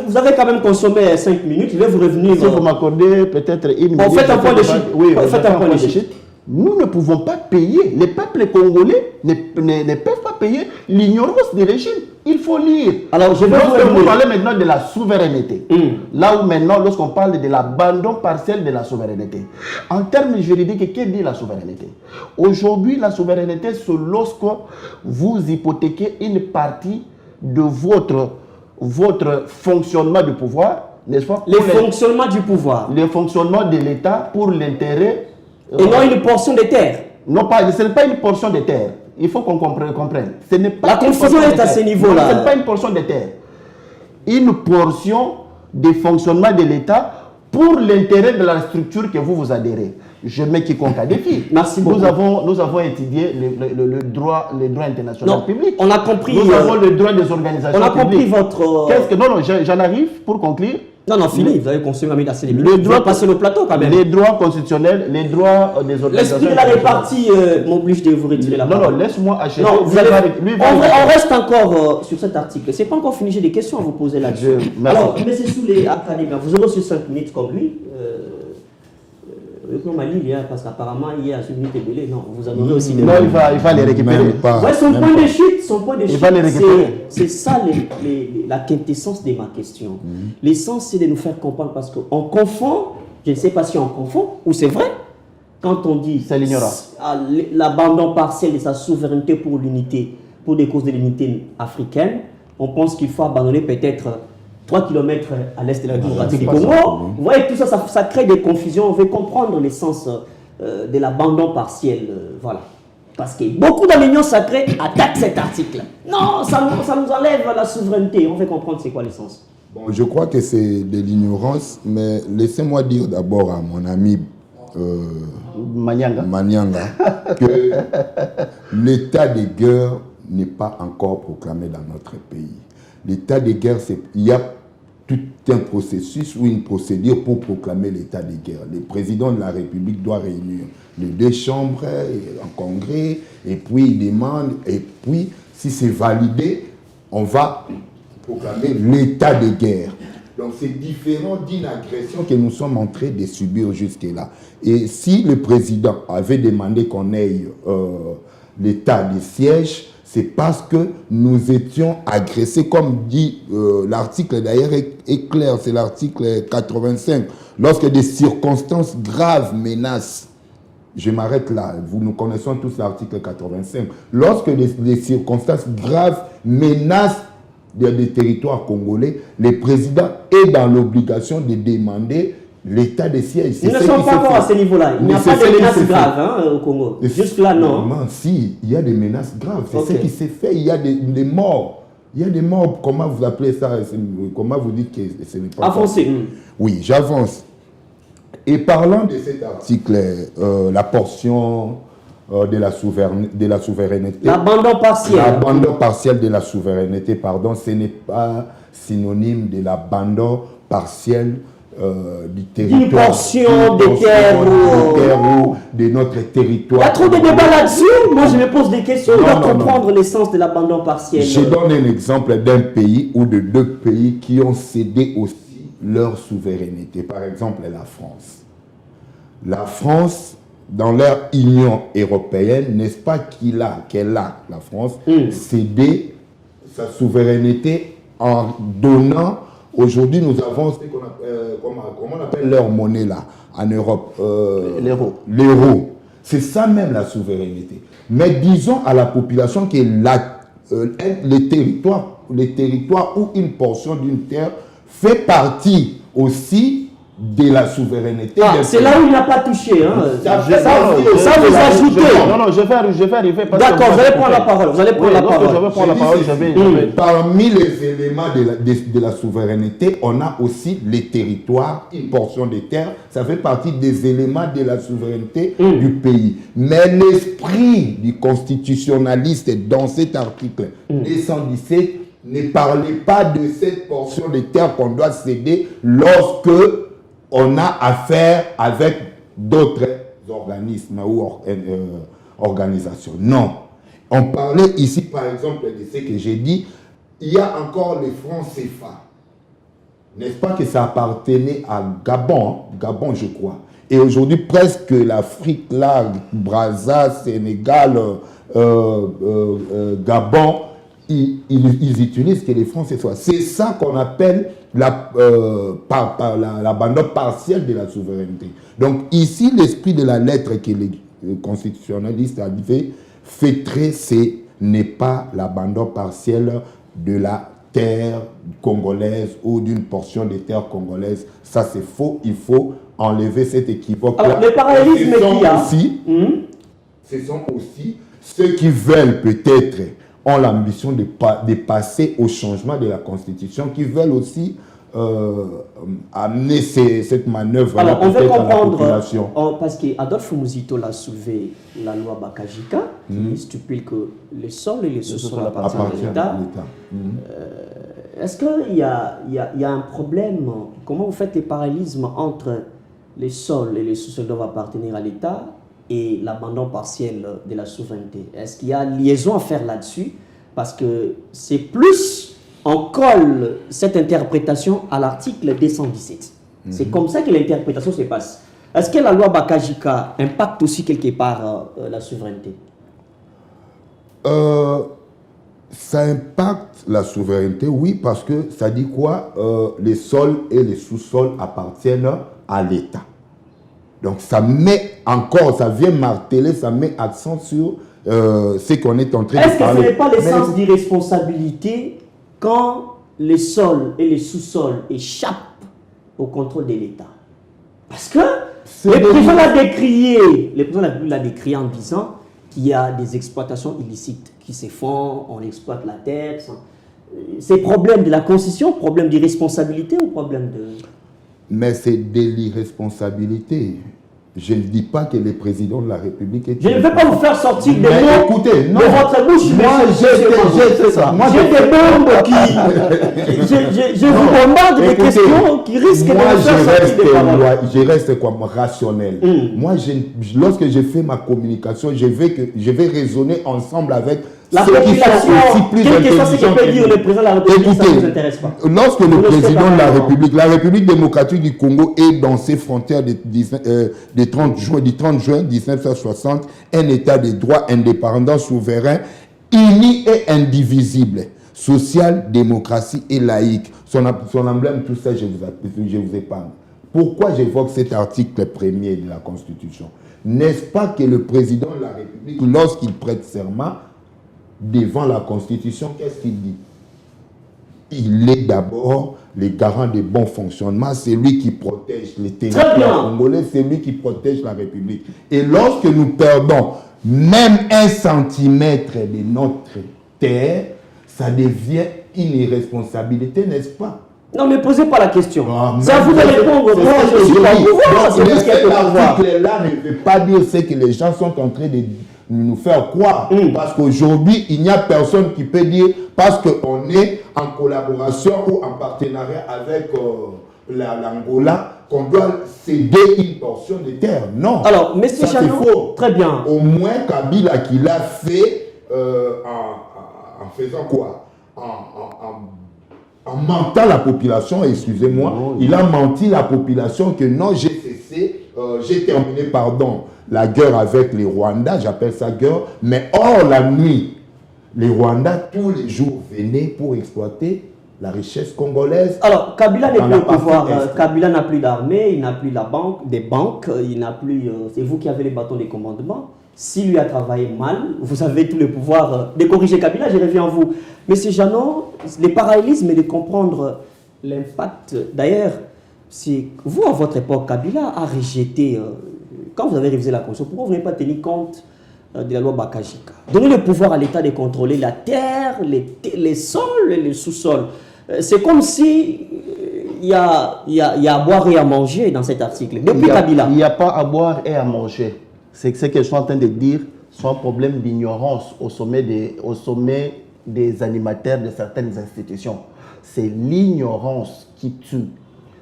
vous avez quand même consommé 5 minutes, je vais vous revenir. Si vous m'accordez peut-être une minute. Faites un point de chute. Oui, faites un point de chute. Nous ne pouvons pas payer, les peuples congolais ne peuvent pas payer l'ignorance des régimes. Il faut lire. Alors, je vais vous parler maintenant de la souveraineté. Là où maintenant, lorsqu'on parle de l'abandon partiel de la souveraineté. En termes juridiques, qu'est-ce que dit la souveraineté? Aujourd'hui, la souveraineté, c'est lorsque vous hypothéquez une partie de votre fonctionnement de pouvoir n'est-ce pas? Le fonctionnement du pouvoir. Le fonctionnement de l'État pour l'intérêt... Et non une portion de terre. Non, ce n'est pas une portion de terre. Il faut qu'on comprenne. Ce n'est pas La confusion est à ce niveau-là. Ce n'est pas une portion de terre. Une portion de fonctionnement de l'État pour l'intérêt de la structure que vous adhérez. Je mets quiconque à défi. Merci beaucoup. Nous avons étudié le droit international public. On a compris. Nous avons le droit des organisations publiques. On a compris votre... Non, j'en arrive pour conclure. Non, fini, vous avez consommé assez les minutes. Le droit passer le plateau quand même. Les droits constitutionnels, les droits des organisations. L'esprit de la répartie m'oblige de vous retirer la parole. Non, laisse-moi acheter. Non, on reste encore sur cet article. C'est pas encore fini, j'ai des questions à vous poser là-dessus. Alors, M. Soulé Académie, vous aurez aussi 5 minutes comme lui. Parce qu'apparemment, il y a 5 minutes et non, vous en aurez aussi des... Non, il va les récupérer. Ouais, son point de chute, va les récupérer. C'est ça la quintessence de ma question. L'essence, c'est de nous faire comprendre parce qu'on confond, je ne sais pas si on confond, ou c'est vrai, quand on dit l'abandon partiel de sa souveraineté pour l'unité, pour des causes de l'unité africaine, on pense qu'il faut abandonner peut-être 3 km à l'est de la démocratie du Congo. Vous voyez, tout ça, ça crée des confusions. On veut comprendre l'essence de l'abandon partiel. Voilà. Parce que beaucoup d'alliances sacrées attaquent cet article. Non, ça nous enlève la souveraineté. On veut comprendre c'est quoi l'essence. Bon, je crois que c'est de l'ignorance, mais laissez-moi dire d'abord à mon ami Manianga que l'état de guerre n'est pas encore proclamé dans notre pays. L'état de guerre, il y a tout un processus ou une procédure pour proclamer l'état de guerre. Le président de la République doit réunir les 2 chambres en congrès, et puis il demande, et puis si c'est validé, on va proclamer l'état de guerre. Donc c'est différent d'une agression que nous sommes en train de subir jusque-là. Et si le président avait demandé qu'on ait l'état de siège, c'est parce que nous étions agressés, comme dit l'article d'ailleurs est clair, c'est l'article 85. Lorsque des circonstances graves menacent, je m'arrête là, nous connaissons tous l'article 85. Lorsque des circonstances graves menacent des territoires congolais, le président est dans l'obligation de demander l'état de siège. Ils ne sont pas encore à ce niveau-là. Il n'y a pas de menaces graves au Congo. Juste là, non. Si, il y a des menaces graves. C'est ce qui s'est fait. Il y a des morts. Il y a des morts. Comment vous appelez ça? Comment vous dites que ce n'est pas... Avancez. Oui, j'avance. Et parlant de cet article, la portion de la souveraineté... L'abandon partiel. L'abandon partiel de la souveraineté, pardon, ce n'est pas synonyme de l'abandon partiel du territoire. Une portion de terre ou de notre territoire. Il y a trop de débats là-dessus. Moi, je me pose des questions. On doit comprendre l'essence de l'abandon partiel. Je donne un exemple d'un pays ou de 2 pays qui ont cédé aussi leur souveraineté. Par exemple, la France. La France, dans leur Union européenne, n'est-ce pas qu'elle a, la France, cédé sa souveraineté en donnant... Aujourd'hui, nous avons ce qu'on appelle, comment on appelle leur monnaie là, en Europe? L'euro. L'euro. C'est ça même la souveraineté. Mais disons à la population que les territoires ou une portion d'une terre fait partie aussi de la souveraineté. C'est là où il n'a pas touché. Hein. Ça vous ajoutez. Non, je vais arriver. D'accord, vous allez prendre la parole. Vous allez prendre la parole. Je vais prendre la parole. Parmi les éléments de la souveraineté, on a aussi les territoires, une portion des terres. Ça fait partie des éléments de la souveraineté du pays. Mais l'esprit du constitutionnaliste dans cet article 217 ne parlait pas de cette portion de terre qu'on doit céder lorsque on a affaire avec d'autres organismes ou organisations. Non. On parlait ici, par exemple, de ce que j'ai dit. Il y a encore les francs CFA. N'est-ce pas que ça appartenait à Gabon, Gabon, je crois. Et aujourd'hui, presque l'Afrique, là, Brazza, Sénégal, Gabon, ils utilisent que les francs CFA. C'est ça qu'on appelle l'abandon partiel de la souveraineté. Donc ici, l'esprit de la lettre que les constitutionnalistes avaient fait très, ce n'est pas l'abandon partiel de la terre congolaise ou d'une portion des terres congolaises. Ça, c'est faux. Il faut enlever cet équivoque. Alors, le parallélisme qu'il y a... Ce sont aussi ceux qui veulent peut-être, ont l'ambition de passer au changement de la Constitution, qui veulent aussi amener cette manœuvre. Alors, on veut comprendre, parce qu'Adolphe Muzito l'a soulevé, la loi Bakajika, qui stipule que les sols et les sous-sols appartiennent à l'État. Est-ce qu'il y a un problème? Comment vous faites les parallélismes entre les sols et les sous-sols doivent appartenir à l'État et l'abandon partiel de la souveraineté? Est-ce qu'il y a liaison à faire là-dessus? Parce que c'est plus... On colle cette interprétation à l'article 217. C'est comme ça que l'interprétation se passe. Est-ce que la loi Bakajika impacte aussi quelque part la souveraineté? Ça impacte la souveraineté, oui, parce que ça dit quoi? Les sols et les sous-sols appartiennent à l'État. Donc ça met encore, ça vient marteler, ça met accent sur ce qu'on est en train de parler. Est-ce que ce n'est pas le sens d'irresponsabilité quand les sols et les sous-sols échappent au contrôle de l'État? Parce que le président l'a décrié en disant qu'il y a des exploitations illicites qui se font, on exploite la terre. C'est problème de la Constitution, problème d'irresponsabilité ou problème de... Mais c'est de l'irresponsabilité. Je ne dis pas que le président de la République est... Je ne vais pas vous faire sortir des mots écoutez, non, de votre bouche. J'ai des bombes qui... Je vous bombarde des questions qui risquent de me faire sortir des paroles. Je reste comme rationnel. Moi, lorsque je fais ma communication, je vais raisonner ensemble avec la ceux qui sont aussi plus intelligents. Qu'est-ce que peut dire le président de la République? Ça ne vous intéresse pas. Lorsque le président de la République démocratique du Congo est dans ses frontières du 30 juin 1960, un État de droit indépendant, souverain, uni et indivisible, social, démocratie et laïque. Son emblème, tout ça, je vous épargne. Pourquoi j'évoque cet article premier de la Constitution? N'est-ce pas que le président de la République, lorsqu'il prête serment devant la Constitution, qu'est-ce qu'il dit? Il est d'abord le garant du bon fonctionnement, c'est lui qui protège les territoires congolais, c'est lui qui protège la République. Et lorsque nous perdons même 1 centimètre de notre terre, ça devient une irresponsabilité, n'est-ce pas? Non, ne posez pas la question. C'est à vous de répondre. Moi, je suis pas au pouvoir. Cet article-là ne veut pas dire ce que les gens sont en train de nous faire croire. Parce qu'aujourd'hui, il n'y a personne qui peut dire, parce qu'on est en collaboration ou en partenariat avec l'Angola, qu'on doit céder une portion de terre. Non. Alors, M. Chano, très bien. Au moins, Kabila qui l'a fait en faisant quoi? En mentant la population, excusez-moi, il a menti la population que non, j'ai cessé, j'ai terminé, pardon, la guerre avec les Rwandais, j'appelle ça guerre, mais hors la nuit, les Rwandais tous les jours venaient pour exploiter la richesse congolaise. Alors, Kabila n'est plus au pouvoir, Kabila n'a plus d'armée, il n'a plus des banques, il n'a plus, c'est vous qui avez les bâtons des commandements. S'il lui a travaillé mal, vous avez tout le pouvoir de corriger Kabila, je reviens à vous. Monsieur Janon, les parallélismes et de comprendre l'impact. D'ailleurs, vous, à votre époque, Kabila a rejeté, quand vous avez révisé la Constitution, pourquoi vous n'avez pas tenu compte de la loi Bakajika? Donner le pouvoir à l'État de contrôler la terre, les sols et les sous-sols. C'est comme si il y a à boire et à manger dans cet article. Depuis Kabila. Il n'y a pas à boire et à manger. C'est ce que je suis en train de dire, c'est un problème d'ignorance au sommet des animateurs de certaines institutions. C'est l'ignorance qui tue.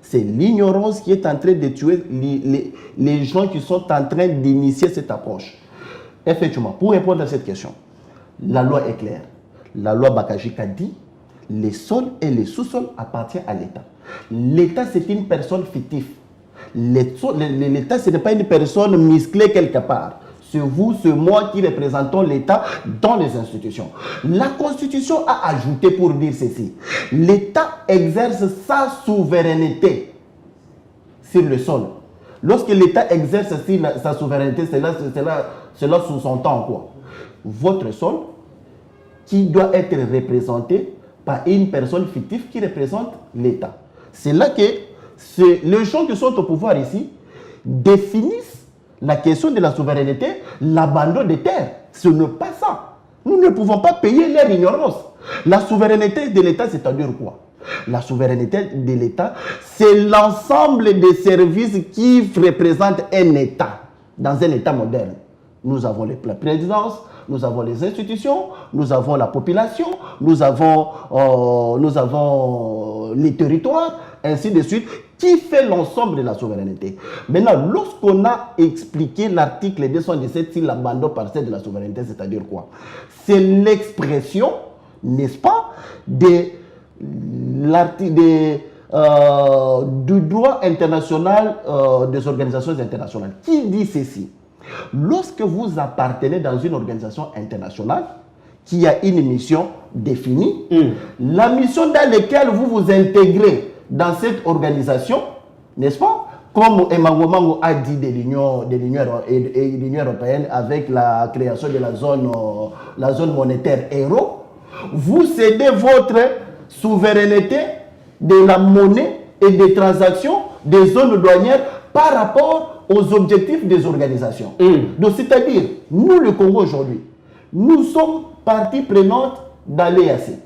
C'est l'ignorance qui est en train de tuer les gens qui sont en train d'initier cette approche. Effectivement, pour répondre à cette question, la loi est claire. La loi Bakajika dit les sols et les sous-sols appartiennent à l'État. L'État, c'est une personne fictive. L'État, ce n'est pas une personne musclée quelque part. C'est vous, c'est moi qui représentons l'État dans les institutions. La Constitution a ajouté pour dire ceci. L'État exerce sa souveraineté sur le sol. Lorsque l'État exerce sa souveraineté, cela sous-entend quoi? Votre sol qui doit être représenté par une personne fictive qui représente l'État. C'est là que les gens qui sont au pouvoir ici définissent la question de la souveraineté, l'abandon des terres. Ce n'est pas ça. Nous ne pouvons pas payer leur ignorance. La souveraineté de l'État, c'est-à-dire quoi? La souveraineté de l'État, c'est l'ensemble des services qui représentent un État, dans un État moderne. Nous avons la présidence, nous avons les institutions, nous avons la population, nous avons les territoires, ainsi de suite, qui fait l'ensemble de la souveraineté. Maintenant, lorsqu'on a expliqué l'article 217 sur l'abandon partiel de la souveraineté, c'est-à-dire quoi? C'est l'expression, n'est-ce pas, du droit international des organisations internationales. Qui dit ceci? Lorsque vous appartenez dans une organisation internationale qui a une mission définie, la mission dans laquelle vous vous intégrez dans cette organisation, n'est-ce pas? Comme Emmanuel Mango a dit de l'Union européenne avec la création de la zone monétaire euro, vous cédez votre souveraineté de la monnaie et des transactions des zones douanières par rapport aux objectifs des organisations. Donc, c'est-à-dire, nous, le Congo aujourd'hui, nous sommes partie prenante dans l'EAC.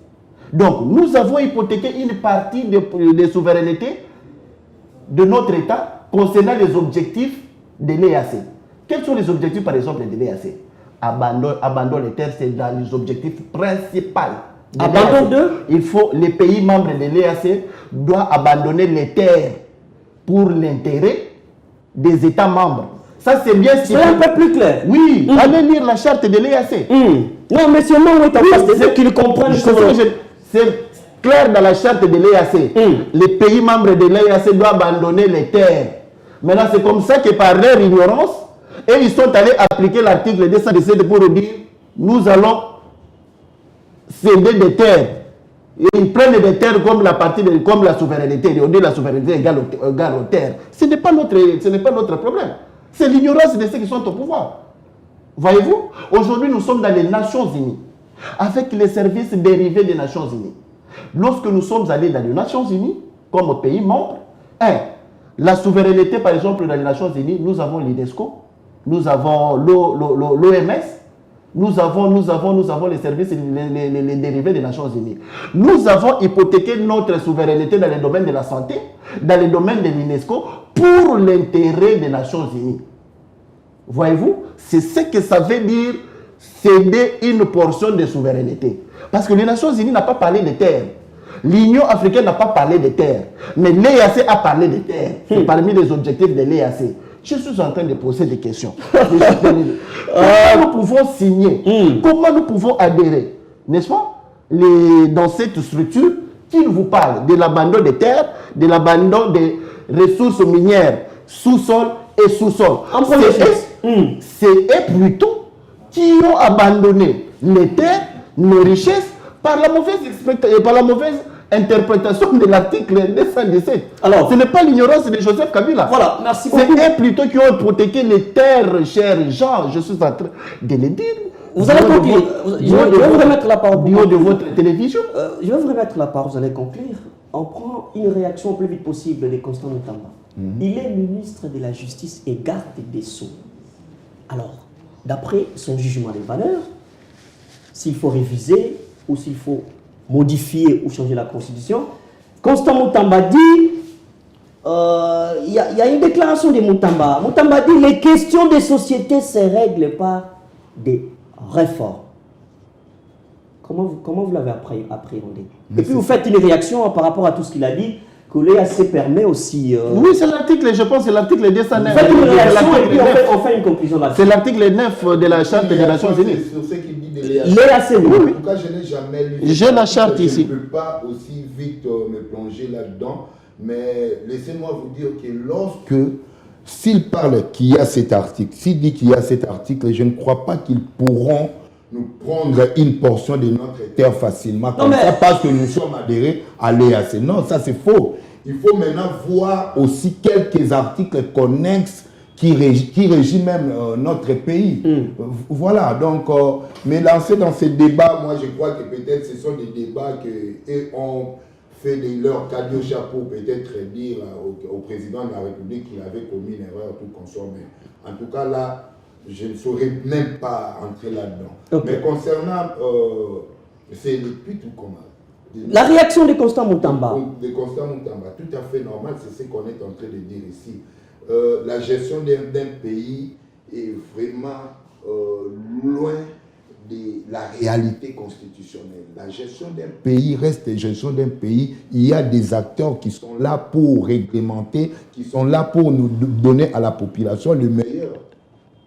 Donc, nous avons hypothéqué une partie des souverainetés de notre État concernant les objectifs de l'EAC. Quels sont les objectifs, par exemple, de l'EAC? Abandon des terres, c'est dans les objectifs principaux. Abandon de? Les pays membres de l'EAC doivent abandonner les terres pour l'intérêt des États membres. Ça, c'est bien. C'est un peu plus clair. Oui, allez lire la charte de l'EAC. Non, mais c'est moi qui en face de ceux qui le comprennent. C'est clair dans la charte de l'EAC. Les pays membres de l'EAC doivent abandonner les terres. Maintenant, c'est comme ça que par leur ignorance, et ils sont allés appliquer l'article 217 pour dire nous allons céder des terres. Et ils prennent des terres comme comme la souveraineté. On dit la souveraineté égale aux terres. Ce n'est pas notre problème. C'est l'ignorance de ceux qui sont au pouvoir. Voyez-vous, aujourd'hui nous sommes dans les Nations Unies, avec les services dérivés des Nations Unies. Lorsque nous sommes allés dans les Nations Unies, comme pays membre, la souveraineté, par exemple, dans les Nations Unies, nous avons l'UNESCO, nous avons l'OMS, nous avons les services, les dérivés des Nations Unies. Nous avons hypothéqué notre souveraineté dans les domaines de la santé, dans les domaines de l'UNESCO, pour l'intérêt des Nations Unies. Voyez-vous, c'est ce que ça veut dire céder une portion de souveraineté. Parce que les Nations Unies n'ont pas parlé de terres. L'Union africaine n'a pas parlé de terres. Mais l'EAC a parlé de terres. C'est parmi les objectifs de l'EAC. Je suis en train de poser des questions. Comment nous pouvons signer? Comment nous pouvons adhérer? N'est-ce pas? Dans cette structure qui vous parle de l'abandon des terres, de l'abandon des ressources minières sous-sol et sous-sol. C'est eux plutôt qui ont abandonné les terres, nos richesses, par la mauvaise interprétation de l'article 217. Alors, ce n'est pas l'ignorance de Joseph Kabila. Voilà, merci beaucoup. C'est eux plutôt qui ont hypothéqué les terres, chers gens. Je suis en train de le dire. Vous allez conclure. Je vais vous remettre la parole. Du haut de votre télévision. Je vais vous remettre la parole, vous allez conclure. On prend une réaction le plus vite possible de Constant Mutamba. Il est ministre de la Justice et garde des Sceaux. Alors, d'après son jugement des valeurs, s'il faut réviser ou s'il faut modifier ou changer la Constitution, Constant Mutamba dit, il y a une déclaration de Mutamba. Mutamba dit, les questions des sociétés se règlent par des réformes. Comment vous l'avez appréhendé? Et puis vous faites une réaction par rapport à tout ce qu'il a dit, que l'EAC permet aussi... Oui, c'est l'article, je pense, c'est l'article 209. Vous faites une réaction et puis on fait une conclusion là-dessus. C'est l'article 9 de la Charte des Nations Unies. Sur ce qu'il dit de l'EAC. L'EAC, oui. En tout cas, je n'ai jamais lu. J'ai la charte ici. Je ne peux pas aussi vite me plonger là-dedans, mais laissez-moi vous dire que lorsque, s'il parle qu'il y a cet article, s'il dit qu'il y a cet article, je ne crois pas qu'ils pourront nous prendre une portion de notre terre facilement comme ça parce que nous sommes adhérés à l'EAC. Non, ça c'est faux. Il faut maintenant voir aussi quelques articles connexes qui régit même notre pays. Voilà, donc, mais lancer dans ces débats, moi je crois que peut-être ce sont des débats qu'eux ont fait de leur cadeau chapeau, peut-être dire au président de la République qu'il avait commis une erreur tout consommer. En tout cas là, je ne saurais même pas entrer là-dedans. Okay. Mais concernant, c'est depuis tout comment. La réaction de Constant Moutamba. De Constant Moutamba, tout à fait normal, c'est ce qu'on est en train de dire ici. La gestion d'un pays est vraiment loin de la réalité constitutionnelle. La gestion d'un pays reste la gestion d'un pays. Il y a des acteurs qui sont là pour réglementer, qui sont là pour nous donner à la population le meilleur.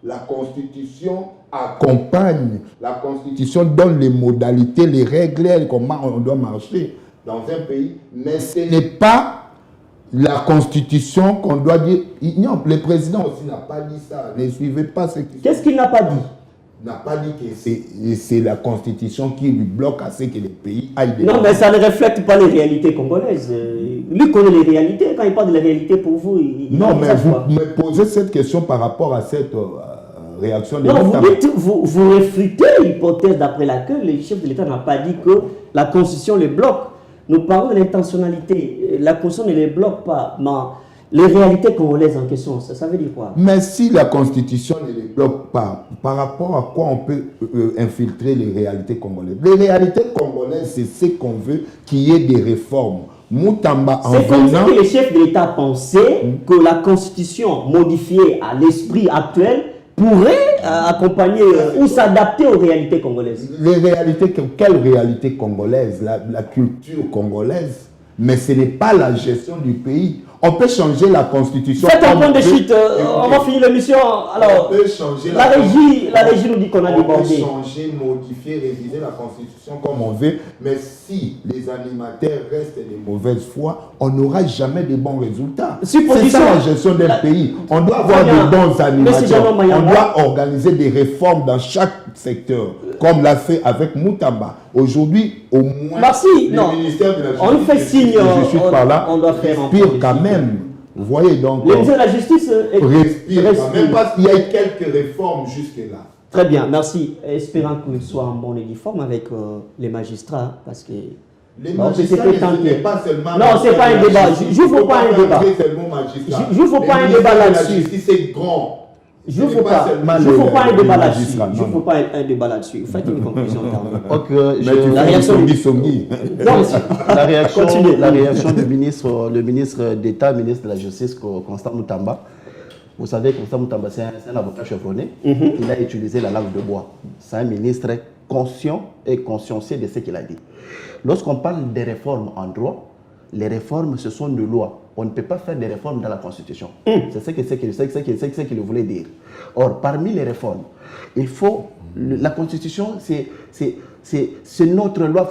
La Constitution accompagne, la Constitution donne les modalités, les règles, comment on doit marcher dans un pays, mais ce n'est pas la Constitution qu'on doit dire. Non, le président aussi n'a pas dit ça. Ne suivez pas ce qui... Qu'est-ce qu'il n'a pas dit? N'a pas dit que c'est la Constitution qui lui bloque à ce que les pays aillent... Non, mais ça ne reflète pas les réalités congolaises. Lui connaît les réalités. Quand il parle de la réalité pour vous, non, mais vous me posez cette question par rapport à cette réaction de... Non, vous réfutez l'hypothèse d'après laquelle le chef de l'État n'a pas dit que la Constitution les bloque. Nous parlons de l'intentionnalité. La Constitution ne les bloque pas. Mais les réalités congolaises en question, ça veut dire quoi? Mais si la Constitution ne les bloque pas, par rapport à quoi on peut infiltrer les réalités congolaises? Les réalités congolaises, c'est ce qu'on veut qu'il y ait des réformes. Moutamba en c'est comme ça que le chef de l'État pensait que la Constitution modifiée à l'esprit actuel pourrait accompagner ou s'adapter aux réalités congolaises. Les réalités, quelle réalité congolaise? La culture congolaise. Mais ce n'est pas la gestion du pays. On peut changer la Constitution. Faites un point de chute, on va finir l'émission. Alors, on peut changer la régie nous dit qu'on a débordé. On peut changer, modifier, réviser la Constitution comme on veut, mais si les animateurs restent de mauvaise foi, on n'aura jamais de bons résultats. C'est ça la gestion d'un pays. On doit avoir de bons animateurs. On doit organiser des réformes dans chaque secteur, comme l'a fait avec Moutamba. Aujourd'hui, au moins, le ministère de la Justice, on fait signe, on doit faire respire quand même. Vous voyez donc. Le ministère de la Justice respire quand même parce qu'il y a quelques réformes jusque-là. Très bien, merci. Espérons qu'il soit en bonne et due forme avec les magistrats, parce que les magistrats, ce n'est pas seulement... Non, ce n'est pas un débat. Je ne veux pas un débat. Je ne veux pas un débat là-dessus. C'est grand. Je ne veux pas un débat là-dessus. Je ne veux pas un débat là-dessus. Vous faites une conclusion. La réaction du ministre d'État, ministre de la Justice, Constant Moutamba. Vous savez, Constant Moutamba, c'est un avocat chevronné. Il a utilisé la langue de bois. C'est un ministre conscient et consciencieux de ce qu'il a dit. Lorsqu'on parle des réformes en droit, les réformes, ce sont des lois. On ne peut pas faire des réformes dans la Constitution. C'est ce qu'il voulait dire. Or, parmi les réformes, il faut... La Constitution, c'est notre loi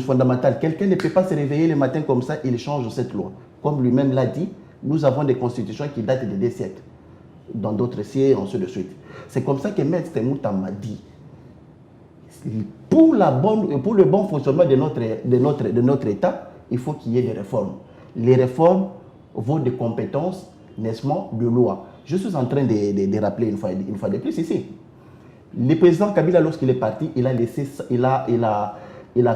fondamentale. Quelqu'un ne peut pas se réveiller le matin comme ça, il change cette loi. Comme lui-même l'a dit, nous avons des constitutions qui datent de 2 siècles. Dans d'autres siècles, ainsi de suite. C'est comme ça que Maître Moutamba dit. Pour le bon fonctionnement de notre État, il faut qu'il y ait des réformes. Les réformes vont de compétences, n'est-ce pas, de loi. Je suis en train de rappeler une fois de plus ici. Le président Kabila, lorsqu'il est parti, il a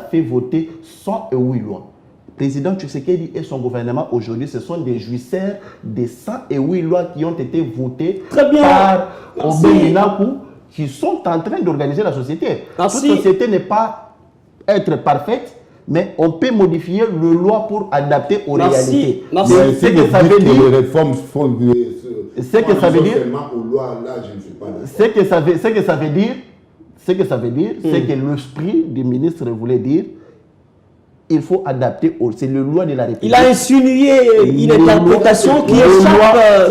fait voter 108 lois. Le président Tshisekedi et son gouvernement aujourd'hui, ce sont des jouisseurs des 108 lois qui ont été votées par Obéminakou, qui sont en train d'organiser la société. Toute société n'est pas être parfaite, mais on peut modifier le loi pour adapter aux réalités. Ce que ça veut dire, les réformes font ce que ça veut dire, c'est que l'esprit du ministre voulait dire, il faut adapter, c'est le loi de la République. Il a insinué une interprétation qui échappe à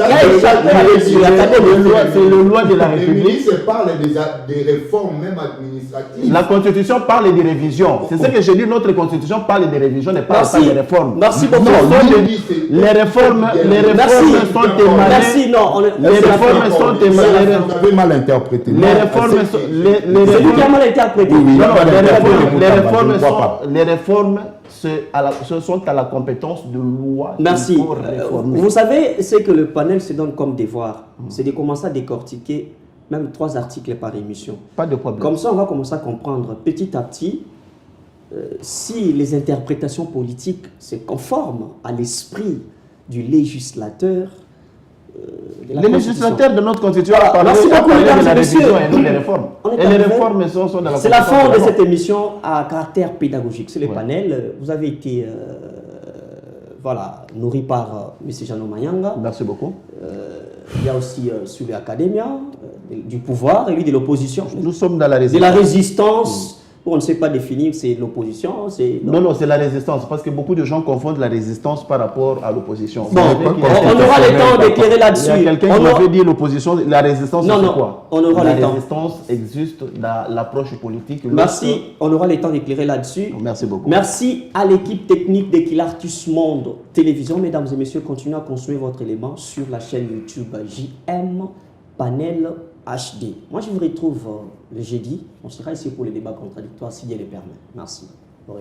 c'est le loi de la République. Le ministre parle des réformes même administratives. La Constitution parle des révisions. C'est ce que je dis, notre Constitution parle des révisions, ne parle pas des réformes. Merci beaucoup. Les réformes sont émanées. Merci, non. Les réformes sont émanées. Vous avez mal interprété. Les réformes sont... C'est lui qui a mal interprété. Les réformes ce sont à la compétence de loi. Merci. Qu'il faut réformer. Vous savez ce que le panel se donne comme devoir, c'est de commencer à décortiquer même 3 articles par émission. Pas de problème. Comme ça, on va commencer à comprendre petit à petit si les interprétations politiques se conforment à l'esprit du législateur. Les législateurs de notre constitution Voilà. parlent Merci beaucoup, de mesdames la et messieurs. révision et non des réformes. On est Et les arrivé. réformes sont dans la C'est la fin de Constitution. cette émission à caractère pédagogique. C'est le Ouais. panel. Vous avez été voilà, nourri par M. Jeannot Mayanga. Merci beaucoup. Il y a aussi Sule Academia, du pouvoir et lui de l'opposition. Nous sommes dans la De résistance. la résistance, on ne sait pas définir, c'est l'opposition. Non, c'est la résistance, parce que beaucoup de gens confondent la résistance par rapport à l'opposition. Bon, Vous savez on qu'il y a aura le temps d'éclairer Il y là-dessus. a quelqu'un qui m'avait dit l'opposition, la résistance, Non, c'est non, quoi? on aura la le temps. résistance existe dans l'approche politique. Merci, on aura le temps d'éclairer là-dessus. Merci beaucoup. Merci à l'équipe technique d'Equilartus Monde Télévision. Mesdames et messieurs, continuez à construire votre élément sur la chaîne YouTube JM Panel HD. Moi, je vous retrouve le jeudi. On sera ici pour les débats contradictoires si Dieu le permet. Merci.